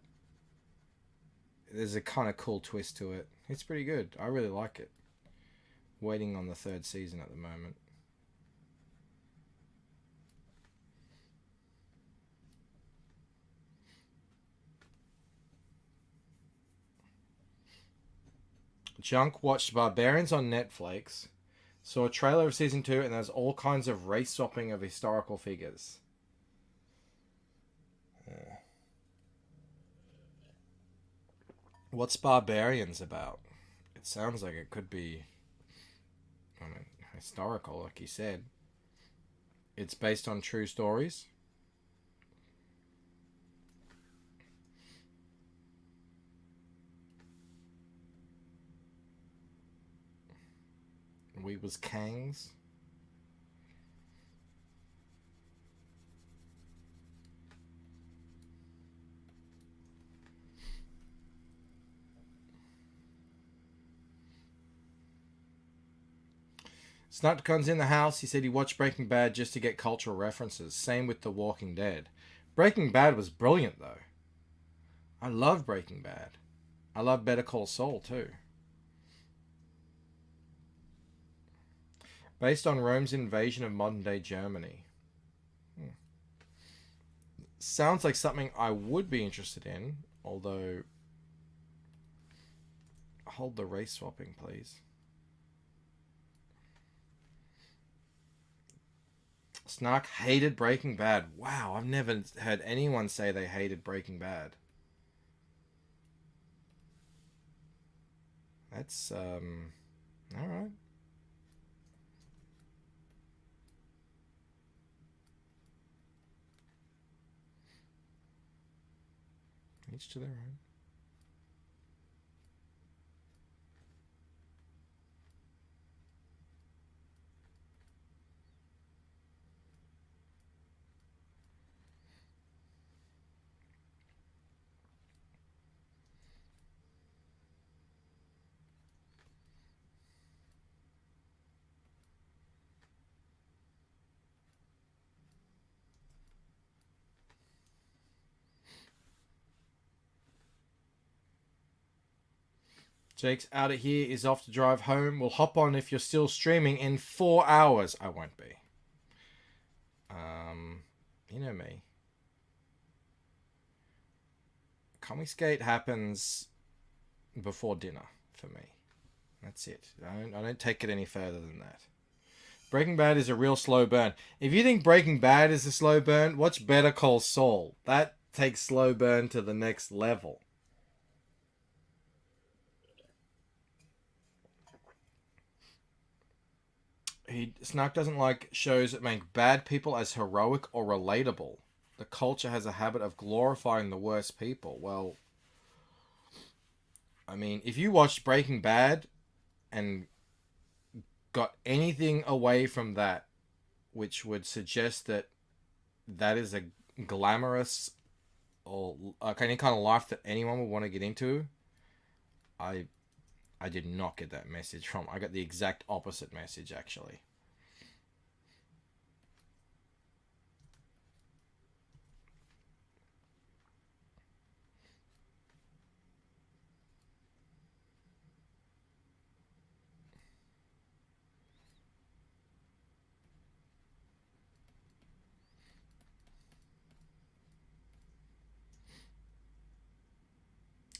[SPEAKER 7] there's a kind of cool twist to it. It's pretty good. I really like it. Waiting on the 3rd season at the moment. Junk watched Barbarians on Netflix. Saw a trailer of season 2 and there's all kinds of race swapping of historical figures. Yeah. What's Barbarians about? It sounds like it could be, historical, like you said. It's based on true stories. We was Kangs. Snutcon's in the house. He said he watched Breaking Bad just to get cultural references. Same with The Walking Dead. Breaking Bad was brilliant, though. I love Breaking Bad. I love Better Call Saul, too. Based on Rome's invasion of modern-day Germany. Sounds like something I would be interested in, although... Hold the race swapping, please. Snark hated Breaking Bad. Wow, I've never heard anyone say they hated Breaking Bad. That's, alright. Each to their own. Jake's out of here, is off to drive home. We'll hop on if you're still streaming in 4 hours. I won't be. You know me. Comic Skate happens before dinner for me. That's it. I don't take it any further than that. Breaking Bad is a real slow burn. If you think Breaking Bad is a slow burn, watch Better Call Saul. That takes slow burn to the next level. Snark doesn't like shows that make bad people as heroic or relatable. The culture has a habit of glorifying the worst people. Well, I mean, if you watched Breaking Bad and got anything away from that which would suggest that that is a glamorous or any kind of life that anyone would want to get into, I did not get that message from. I got the exact opposite message, actually.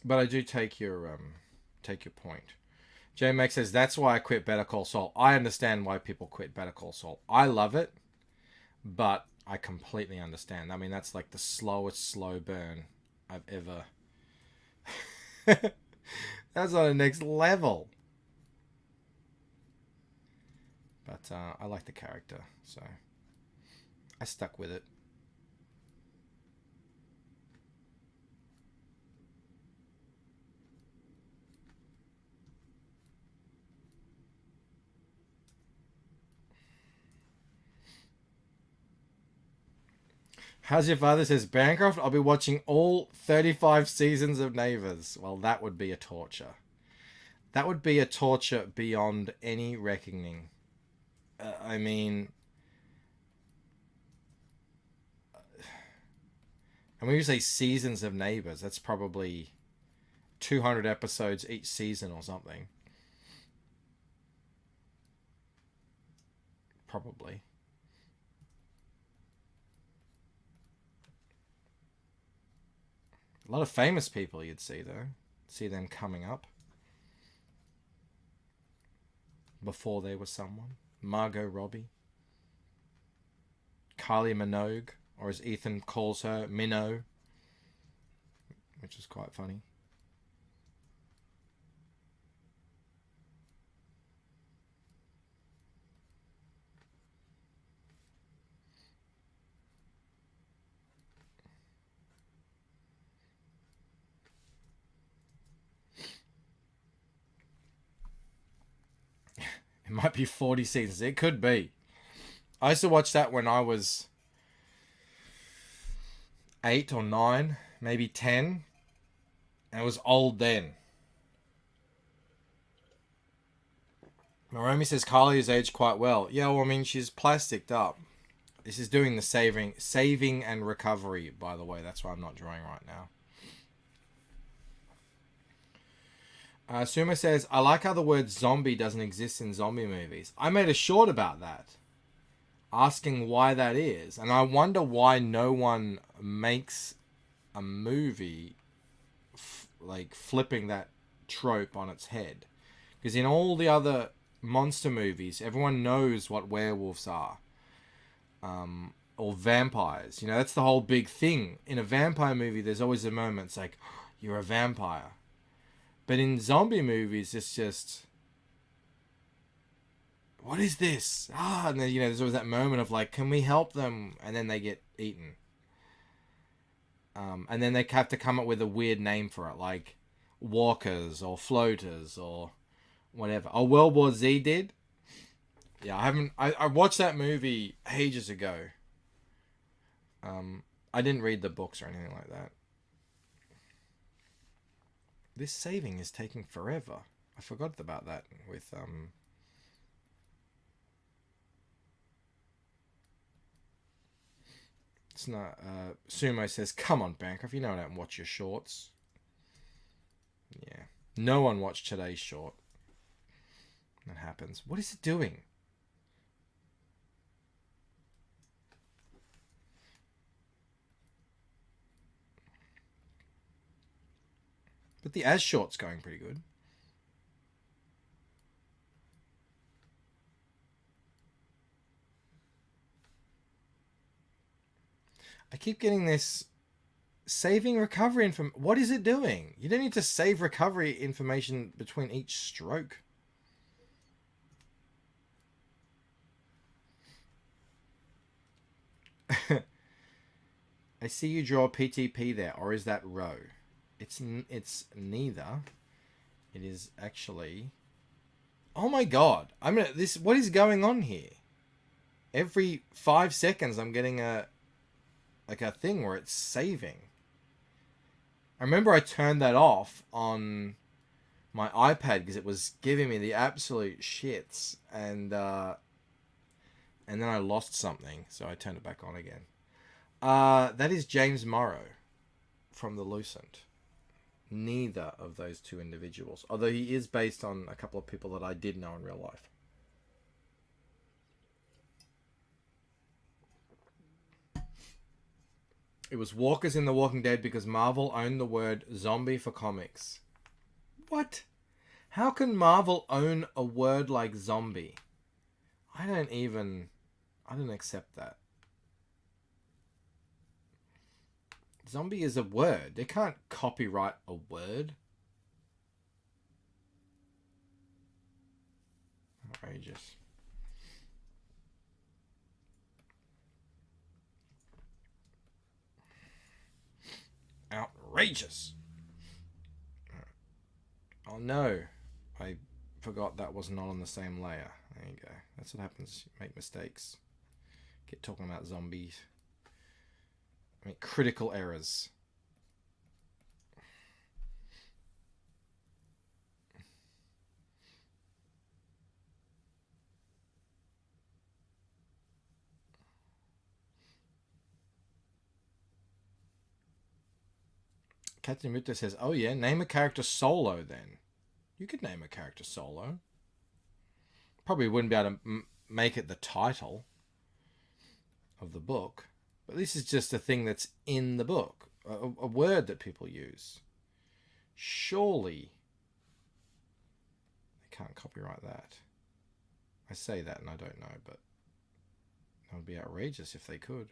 [SPEAKER 7] But I do take your point. J Max says, that's why I quit Better Call Saul. I understand why people quit Better Call Saul. I love it, but I completely understand. I mean, that's like the slowest slow burn I've ever... That's on the next level. But I like the character, so I stuck with it. How's your father? Says Bancroft. I'll be watching all 35 seasons of Neighbours. Well, that would be a torture. That would be a torture beyond any reckoning. I mean... And when you say seasons of Neighbours, that's probably 200 episodes each season or something. Probably. A lot of famous people you'd see, though. See them coming up. Before they were someone. Margot Robbie. Kylie Minogue. Or as Ethan calls her, Minnow. Which is quite funny. It might be 40 seasons. It could be. I used to watch that when I was 8 or 9, maybe 10. And it was old then. Naomi says Kylie has aged quite well. Yeah, well, I mean, she's plasticed up. This is doing the saving and recovery, by the way. That's why I'm not drawing right now. Sumo says, I like how the word zombie doesn't exist in zombie movies. I made a short about that, asking why that is. And I wonder why no one makes a movie like flipping that trope on its head. Because in all the other monster movies, everyone knows what werewolves are. Or vampires. You know, that's the whole big thing. In a vampire movie, there's always a moment, it's like, you're a vampire. But in zombie movies, it's just, what is this? And then, you know, there's always that moment of like, can we help them? And then they get eaten. And then they have to come up with a weird name for it, like walkers or floaters or whatever. Oh, World War Z did? Yeah, I watched that movie ages ago. I didn't read the books or anything like that. This saving is taking forever. I forgot about that with it's not Sumo says, come on, Bancroft, you know I don't watch your shorts. Yeah. No one watched today's short. That happens. What is it doing? But the as short's going pretty good. I keep getting this saving recovery info. What is it doing? You don't need to save recovery information between each stroke. I see you draw PTP there, or is that row? It's neither. It is actually. Oh my god! I mean, this. What is going on here? Every 5 seconds, I'm getting a thing where it's saving. I remember I turned that off on my iPad because it was giving me the absolute shits, and then I lost something, so I turned it back on again. That is James Morrow from the Lucent. Neither of those two individuals, although he is based on a couple of people that I did know in real life. It was Walkers in The Walking Dead because Marvel owned the word zombie for comics. What? How can Marvel own a word like zombie? I don't accept that. Zombie is a word. They can't copyright a word. Outrageous. Outrageous. Oh no. I forgot that was not on the same layer. There you go. That's what happens. You make mistakes. Get talking about zombies. Make critical errors. Captain Mutter says, oh yeah, name a character Solo then. You could name a character Solo. Probably wouldn't be able to make it the title of the book. But this is just a thing that's in the book. A word that people use. Surely they can't copyright that. I say that and I don't know, but that would be outrageous if they could.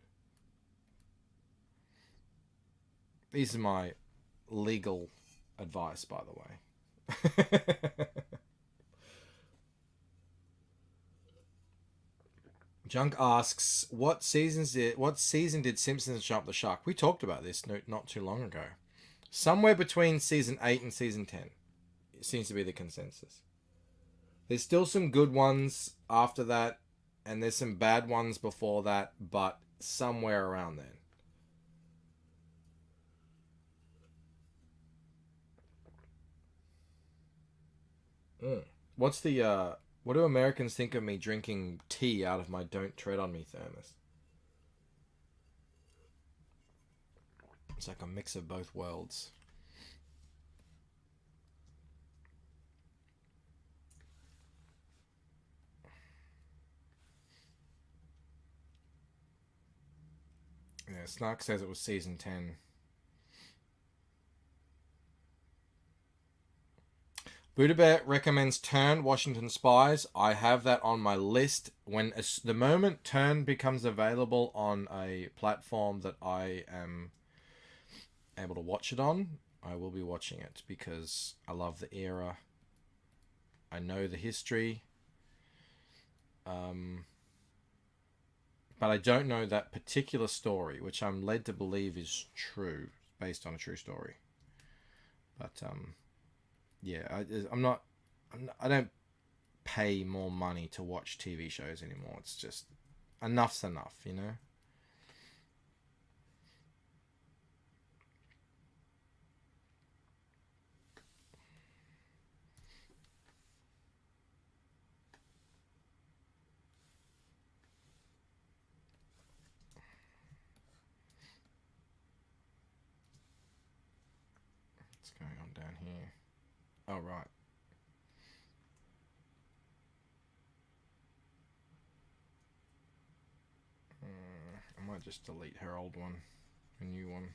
[SPEAKER 7] These are my legal advice, by the way. Junk asks, what season did Simpsons jump the shark? We talked about this not too long ago. Somewhere between season 8 and season 10. It seems to be the consensus. There's still some good ones after that, and there's some bad ones before that, but somewhere around then. What's the what do Americans think of me drinking tea out of my Don't Tread on Me thermos? It's like a mix of both worlds. Yeah, Snark says it was season 10. Buddha Bear recommends Turn, Washington Spies. I have that on my list. When the moment Turn becomes available on a platform that I am able to watch it on, I will be watching it because I love the era. I know the history. But I don't know that particular story, which I'm led to believe is true, based on a true story. But yeah, I don't pay more money to watch TV shows anymore. It's just enough's enough, you know. What's going on down here? Oh, right. I might just delete her old one, a new one.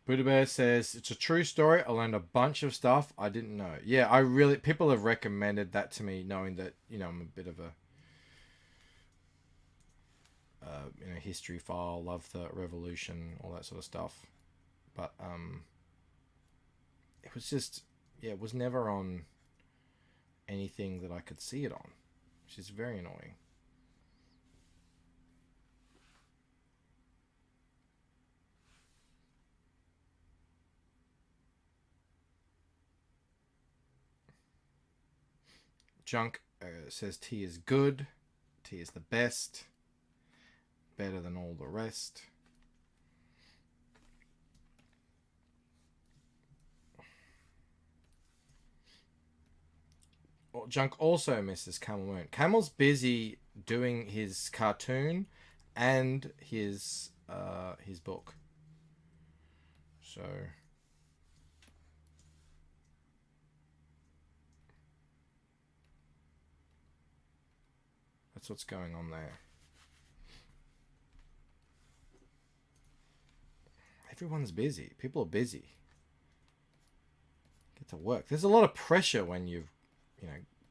[SPEAKER 7] Buddha Bear says, it's a true story. I learned a bunch of stuff I didn't know. Yeah, people have recommended that to me, knowing that, you know, I'm a bit of a, history file, love the revolution, all that sort of stuff. But, it was just, yeah, it was never on anything that I could see it on, which is very annoying. Junk says tea is good. Tea is the best. Better than all the rest. Well, Junk also misses Camel Moon. Camel's busy doing his cartoon and his book. So that's what's going on there. Everyone's busy. People are busy. Get to work. There's a lot of pressure when you've,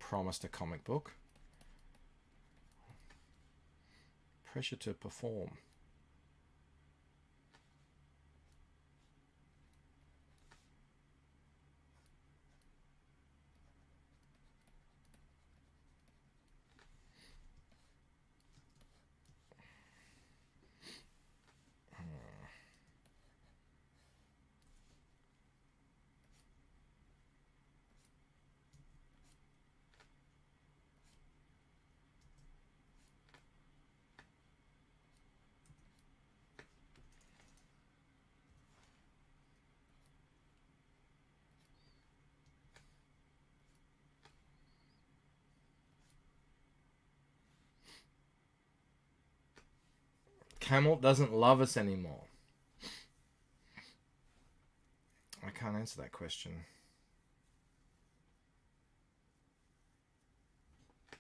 [SPEAKER 7] promised a comic book. Pressure to perform. Camel doesn't love us anymore. I can't answer that question.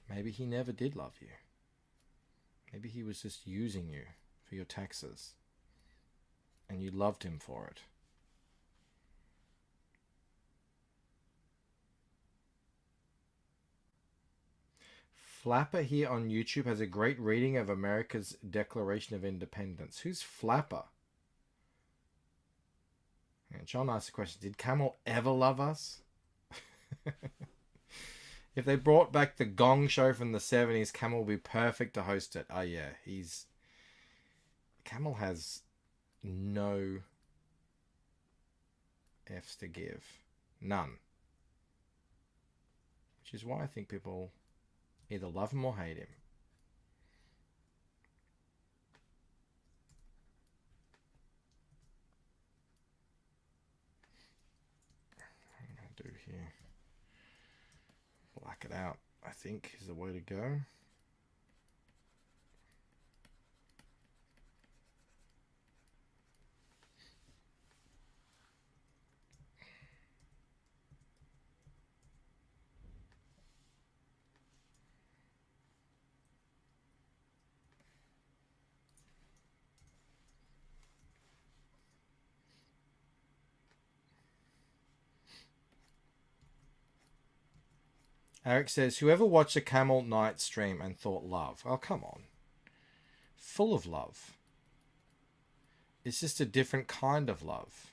[SPEAKER 7] Maybe he never did love you. Maybe he was just using you for your taxes. And you loved him for it. Flapper here on YouTube has a great reading of America's Declaration of Independence. Who's Flapper? And John asked the question, did Camel ever love us? If they brought back the Gong Show from the 70s, Camel would be perfect to host it. Oh yeah, Camel has no F's to give. None. Which is why I think people either love him or hate him. What am I going to do here? Black it out, I think, is the way to go. Eric says, whoever watched a Camel Night stream and thought love. Oh, come on. Full of love. It's just a different kind of love.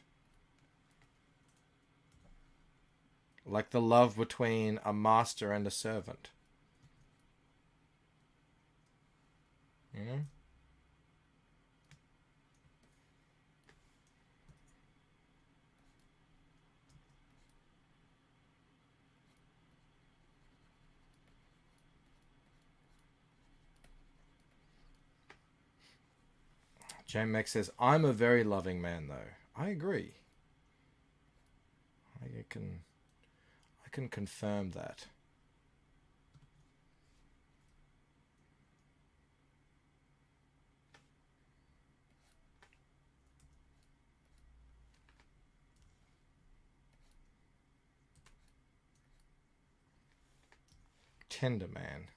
[SPEAKER 7] Like the love between a master and a servant. You know? J-Max says, I'm a very loving man, though. I agree. I can confirm that. Tender man.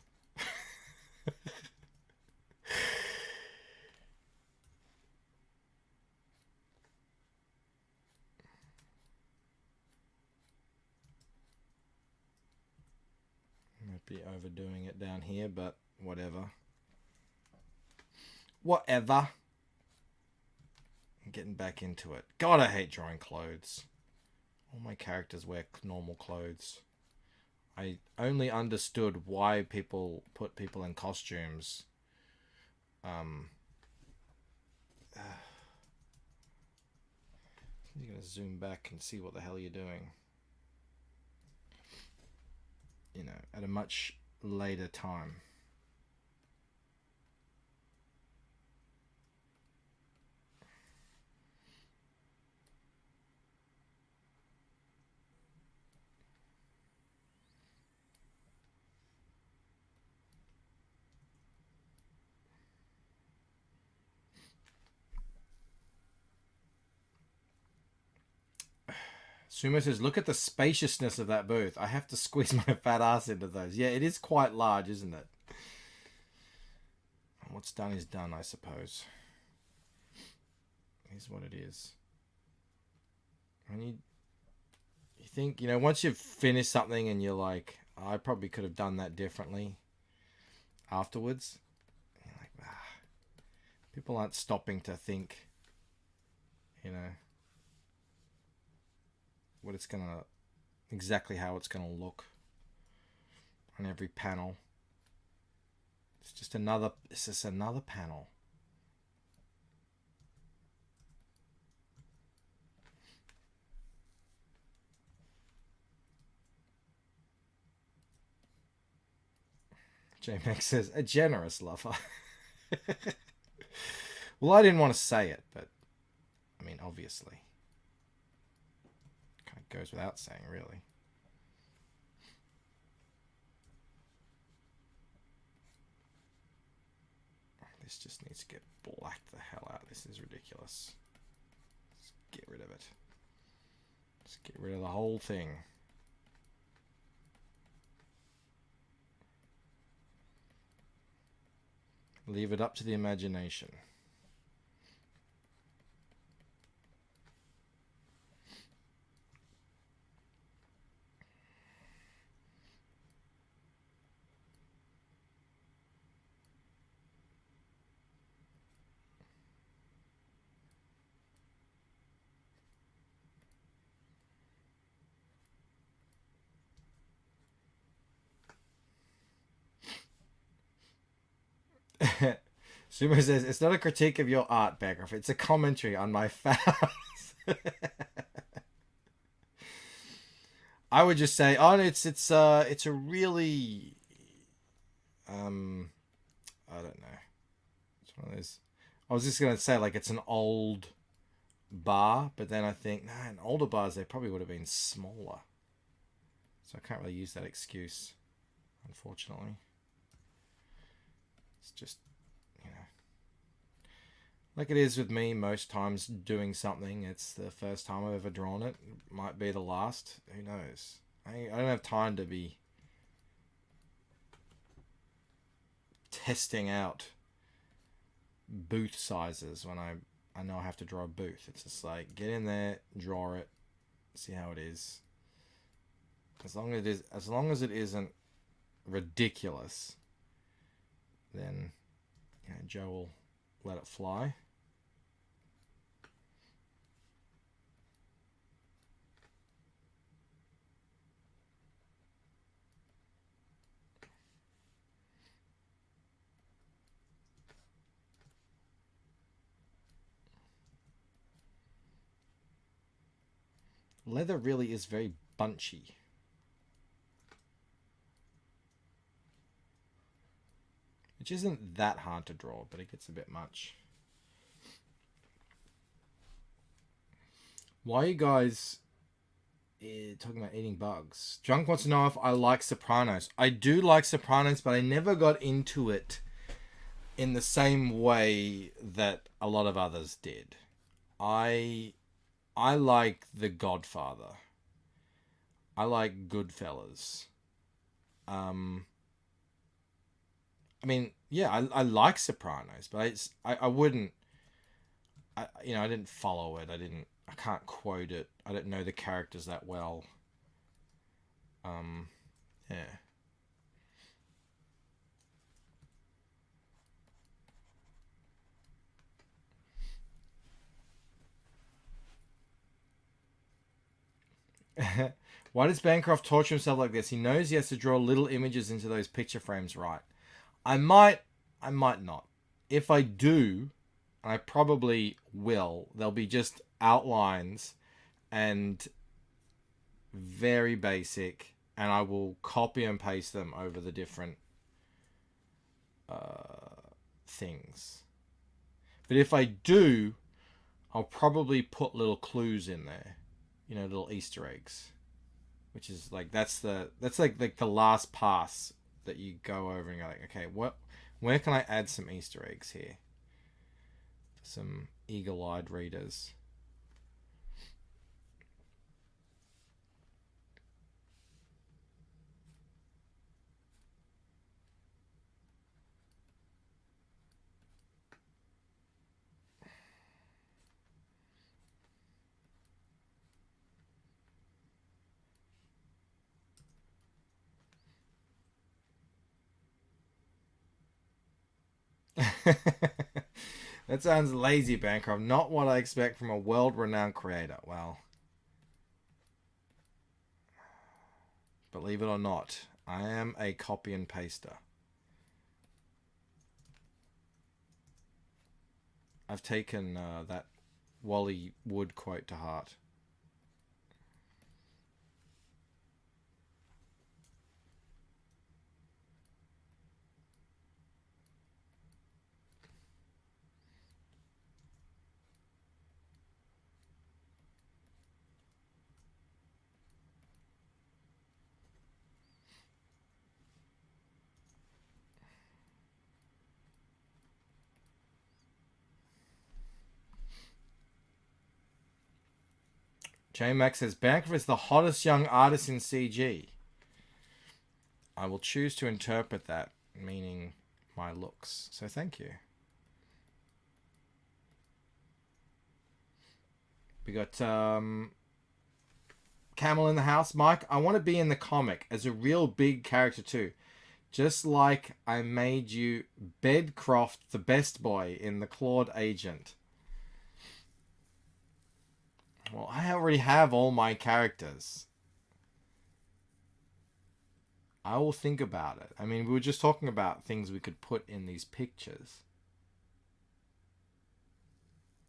[SPEAKER 7] Might be overdoing it down here, but whatever. Whatever. I'm getting back into it. God, I hate drawing clothes. All my characters wear normal clothes. I only understood why people put people in costumes. You're going to zoom back and see what the hell you're doing. You know, at a much later time. Sumo says, look at the spaciousness of that booth. I have to squeeze my fat ass into those. Yeah, it is quite large, isn't it? What's done is done, I suppose. Here's what it is. When you think, you know, once you've finished something and you're like, oh, I probably could have done that differently afterwards. You're like, people aren't stopping to think, you know, what it's gonna, exactly how it's gonna look on every panel. It's just another panel. J-Max says, a generous lover. Well, I didn't want to say it, but I mean, obviously. Kind of goes without saying, really. This just needs to get blacked the hell out. This is ridiculous. Let's get rid of it. Let's get rid of the whole thing. Leave it up to the imagination. Sumo says, it's not a critique of your art, Bancroft. It's a commentary on my fouls. I would just say, oh, it's a really, I don't know. It's one of those. I was just gonna say like it's an old bar, but then I think, nah, in older bars they probably would have been smaller. So I can't really use that excuse, unfortunately. It's just, you know, like it is with me most times doing something. It's the first time I've ever drawn it. It might be the last. Who knows? I don't have time to be testing out booth sizes when I know I have to draw a booth. It's just like, get in there, draw it, see how it is. As long as it isn't ridiculous, then Joe will let it fly. Leather really is very bunchy. Which isn't that hard to draw, but it gets a bit much. Why are you guys talking about eating bugs? Drunk wants to know if I like Sopranos. I do like Sopranos, but I never got into it in the same way that a lot of others did. I like The Godfather. I like Goodfellas. I mean, yeah, I like Sopranos, but I wouldn't. I didn't follow it. I can't quote it. I don't know the characters that well. Yeah. Why does Bancroft torture himself like this? He knows he has to draw little images into those picture frames, right? I might not. If I do, and I probably will, they'll be just outlines and very basic, and I will copy and paste them over the different things. But if I do, I'll probably put little clues in there. Little Easter eggs, which is like that's like the last pass that you go over and you're like, okay, where can I add some Easter eggs here for some eagle-eyed readers? That sounds lazy, Bancroft. Not what I expect from a world-renowned creator. Well, believe it or not, I am a copy and paster. I've taken that Wally Wood quote to heart. J-Max says, Bancroft is the hottest young artist in CG. I will choose to interpret that, meaning my looks. So thank you. We got Camel in the house. Mike, I want to be in the comic as a real big character too. Just like I made you Bedcroft the best boy in the Claude Agent. Well, I already have all my characters. I will think about it. I mean, we were just talking about things we could put in these pictures.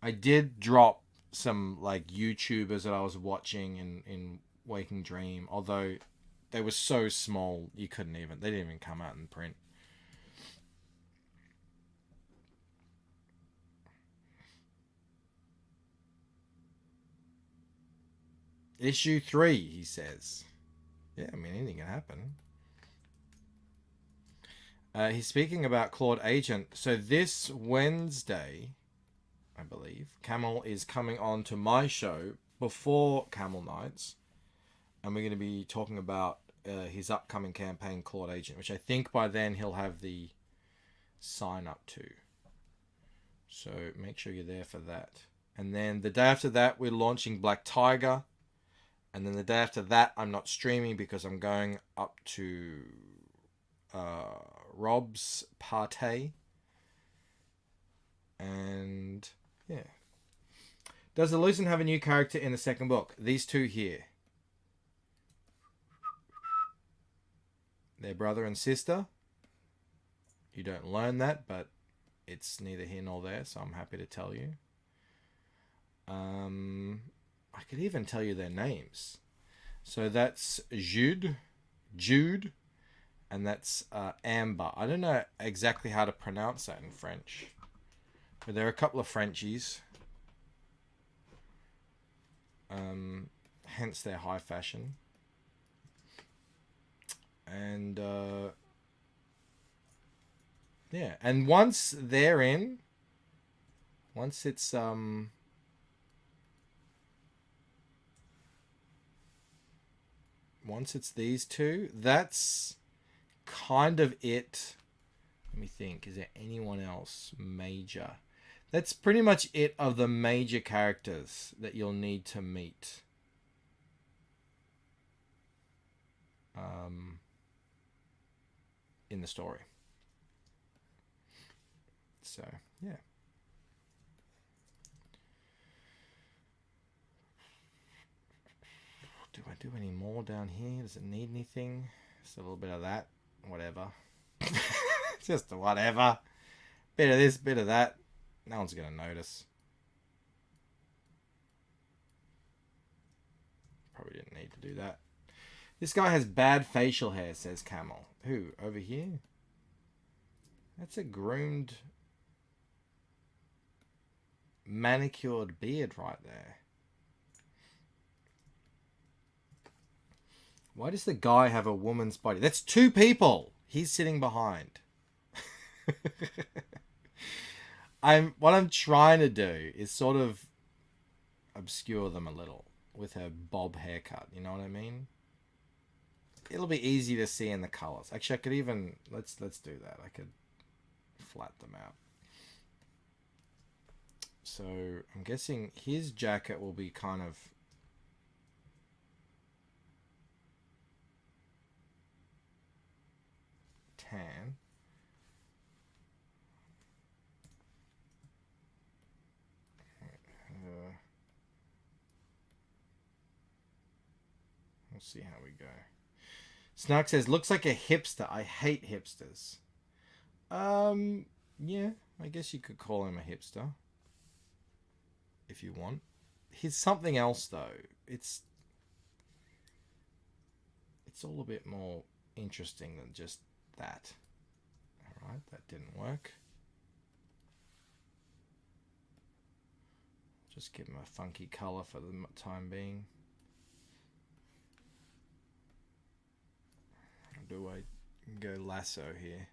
[SPEAKER 7] I did drop some like YouTubers that I was watching in Waking Dream, although they were so small they didn't even come out in print. Issue 3, he says. Yeah, I mean, anything can happen. He's speaking about Claude Agent. So this Wednesday, I believe, Camel is coming on to my show before Camel Nights. And we're going to be talking about his upcoming campaign, Claude Agent, which I think by then he'll have the sign up to. So make sure you're there for that. And then the day after that, we're launching Black Tiger. And then the day after that, I'm not streaming because I'm going up to Rob's party. And yeah. Does the Lucent have a new character in the second book? These two here. They're brother and sister. You don't learn that, but it's neither here nor there, so I'm happy to tell you. I could even tell you their names. So that's Jude, and that's Amber. I don't know exactly how to pronounce that in French, but there are a couple of Frenchies. Hence their high fashion. And yeah, and once they're in, once it's these two, that's kind of it. Let me think, is there anyone else major? That's pretty much it of the major characters that you'll need to meet. In the story. So, yeah. Do I do any more down here? Does it need anything? Just a little bit of that. Whatever. Just a whatever. Bit of this, bit of that. No one's going to notice. Probably didn't need to do that. This guy has bad facial hair, says Camel. Who? Over here? That's a groomed, manicured beard right there. Why does the guy have a woman's body? That's two people. He's sitting behind. What I'm trying to do is sort of obscure them a little with her bob haircut. You know what I mean? It'll be easy to see in the colors. Actually, I could even let's do that. I could flat them out. So I'm guessing his jacket will be kind of tan. We'll see how we go. Snark says, looks like a hipster. I hate hipsters. Yeah, I guess you could call him a hipster. If you want. He's something else, though. It's all a bit more interesting than just that. Alright, that didn't work. Just give him a funky color for the time being. Do I go lasso here?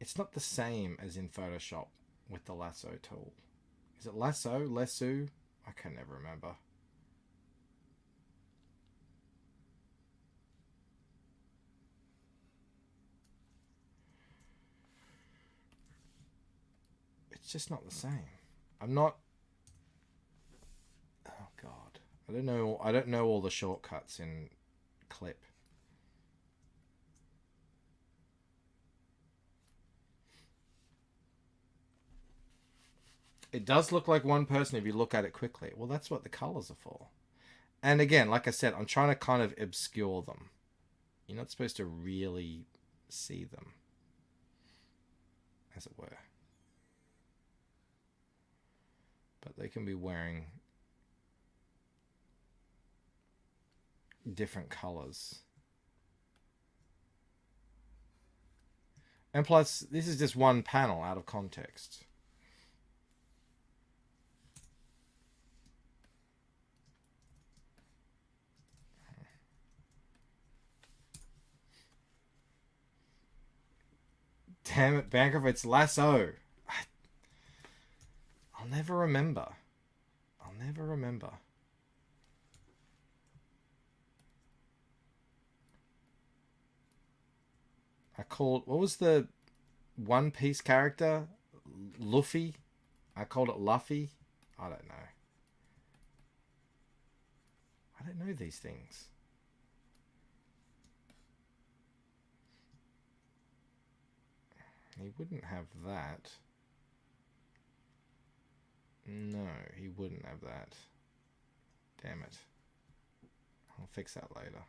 [SPEAKER 7] It's not the same as in Photoshop with the lasso tool. Is it lasso? Lasso? I can never remember. It's just not the same. I'm not... Oh God. I don't know all the shortcuts in Clip. It does look like one person if you look at it quickly. Well, that's what the colors are for. And again, like I said, I'm trying to kind of obscure them. You're not supposed to really see them. as it were. But they can be wearing different colors. And plus, this is just one panel out of context. Damn it, Bancroft, it's Lasso. I'll never remember. I'll never remember. I called... What was the One Piece character? Luffy? I called it Luffy? I don't know. I don't know these things. He wouldn't have that. No, he wouldn't have that. Damn it. I'll fix that later.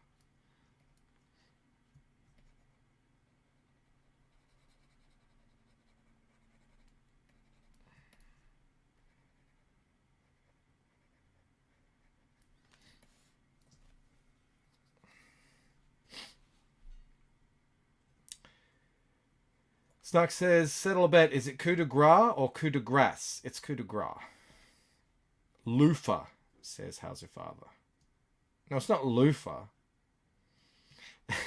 [SPEAKER 7] Snuck says, settle a bet. Is it coup de grace or coup de grace? It's coup de grace. Loofah says, how's your father? No, it's not loofah.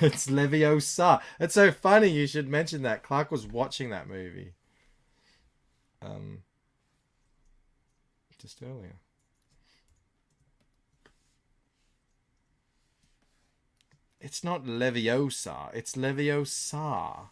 [SPEAKER 7] It's Leviosa. It's so funny you should mention that. Clark was watching that movie. Just earlier. It's not Leviosa. It's Leviosa.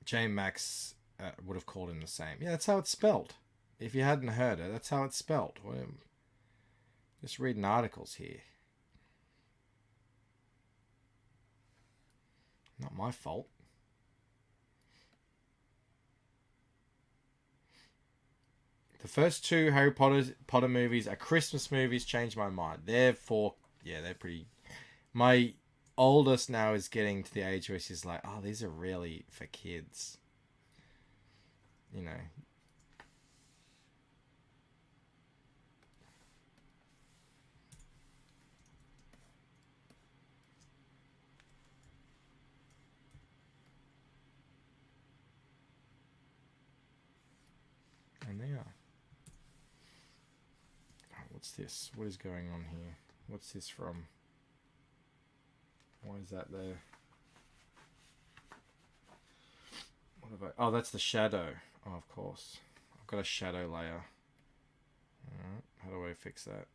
[SPEAKER 7] J Max would have called him the same. Yeah, that's how it's spelled. If you hadn't heard it, that's how it's spelled. Just reading articles here. Not my fault. The first two Harry Potter movies are Christmas movies. Changed my mind. Therefore, yeah, they're pretty... My oldest now is getting to the age where she's like, oh, these are really for kids. You know. And they are. Oh, what's this? What is going on here? What's this from? Why is that there? What have I... Oh, that's the shadow. Oh, of course. I've got a shadow layer. Alright, how do I fix that?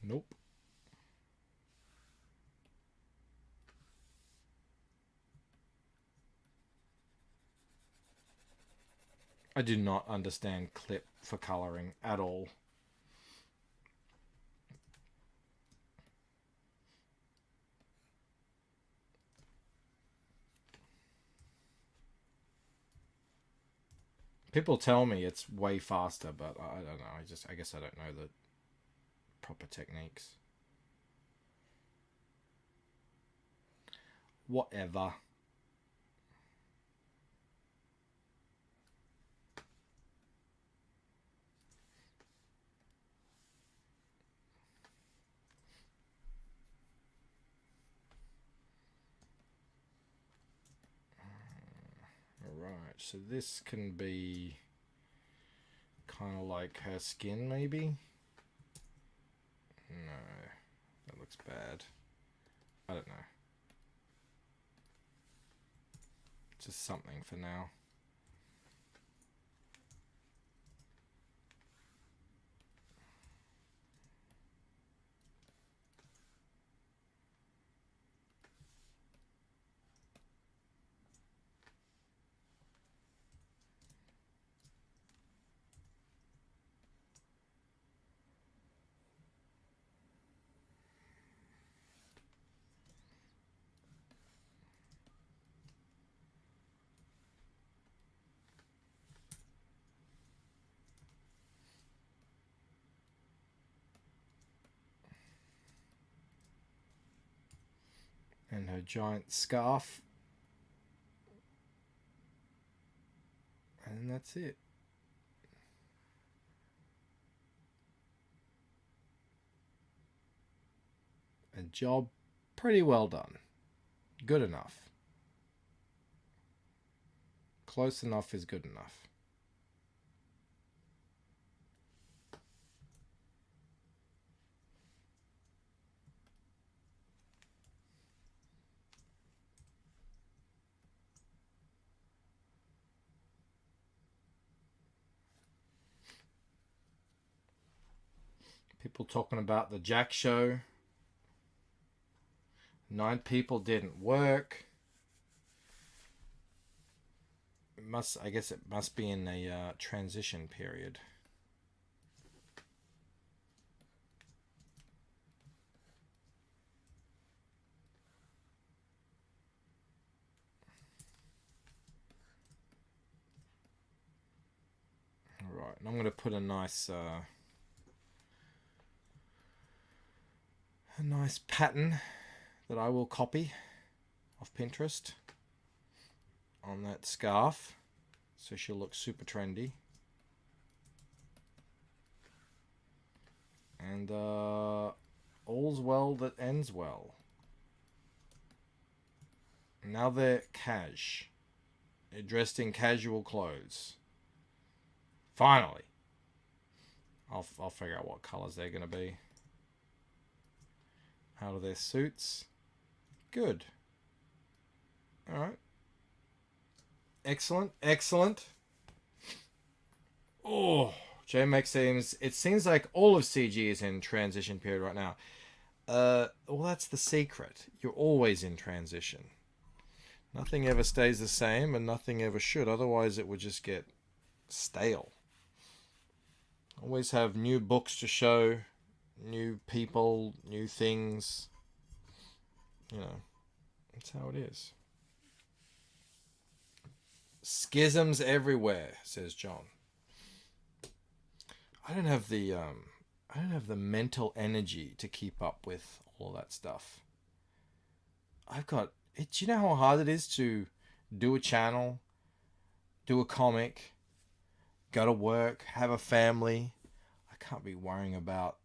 [SPEAKER 7] Nope. I do not understand clip for coloring at all. People tell me it's way faster, but I don't know. I guess I don't know the proper techniques. Whatever. Alright, so this can be kind of like her skin, maybe? No, that looks bad. I don't know. Just something for now. And her giant scarf. And that's it. A job pretty well done. Good enough. Close enough is good enough. People talking about the Jack show. 9 people didn't work. I guess it must be in a transition period. All right, and I'm going to put a nice pattern that I will copy off Pinterest on that scarf, so she'll look super trendy. And all's well that ends well. Now they're cash. They're dressed in casual clothes. Finally. I'll figure out what colors they're going to be. Out of their suits. Good. All right. Excellent. Excellent. Oh, JMX seems... It seems like all of CG is in transition period right now. Well, that's the secret. You're always in transition. Nothing ever stays the same, and nothing ever should. Otherwise, it would just get stale. Always have new books to show, new people, new things. You know, that's how it is. Schisms everywhere, says John. I don't have the mental energy to keep up with all that stuff. I've got it. Do you know how hard it is to do a channel, do a comic, go to work, have a family? I can't be worrying about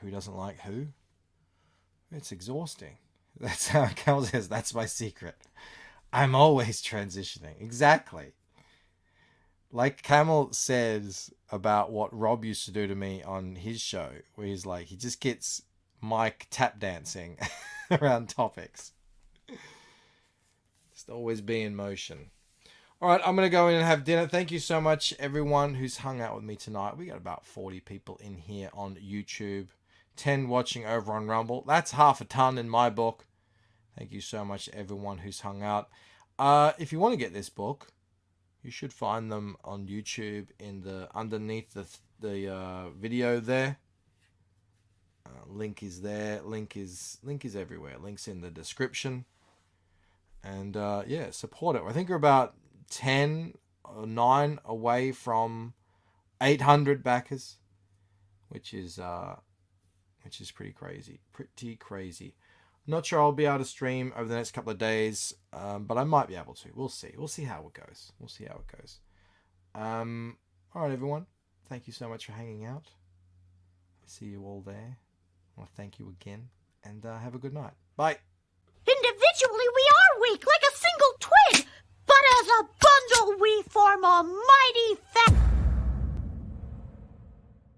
[SPEAKER 7] who doesn't like who. It's exhausting. That's how Cal says. That's my secret. I'm always transitioning. Exactly. Like Camel says about what Rob used to do to me on his show, where he's like, he just gets Mike tap dancing around topics. Just always be in motion. All right, I'm going to go in and have dinner. Thank you so much, everyone who's hung out with me tonight. We got about 40 people in here on YouTube, 10 watching over on Rumble. That's half a ton in my book. Thank you so much to everyone who's hung out. If you want to get this book, you should find them on YouTube in the underneath the video there. Link is there. Link is everywhere. Link's in the description. And yeah, support it. I think we're about 10 or 9 away from 800 backers, which is pretty crazy. Pretty crazy. Not sure I'll be able to stream over the next couple of days, but I might be able to. We'll see. We'll see how it goes. We'll see how it goes. All right, everyone. Thank you so much for hanging out. I see you all there. I want to thank you again, and have a good night. Bye.
[SPEAKER 3] Individually, we are weak, like a single twig, but as a bundle, we form a mighty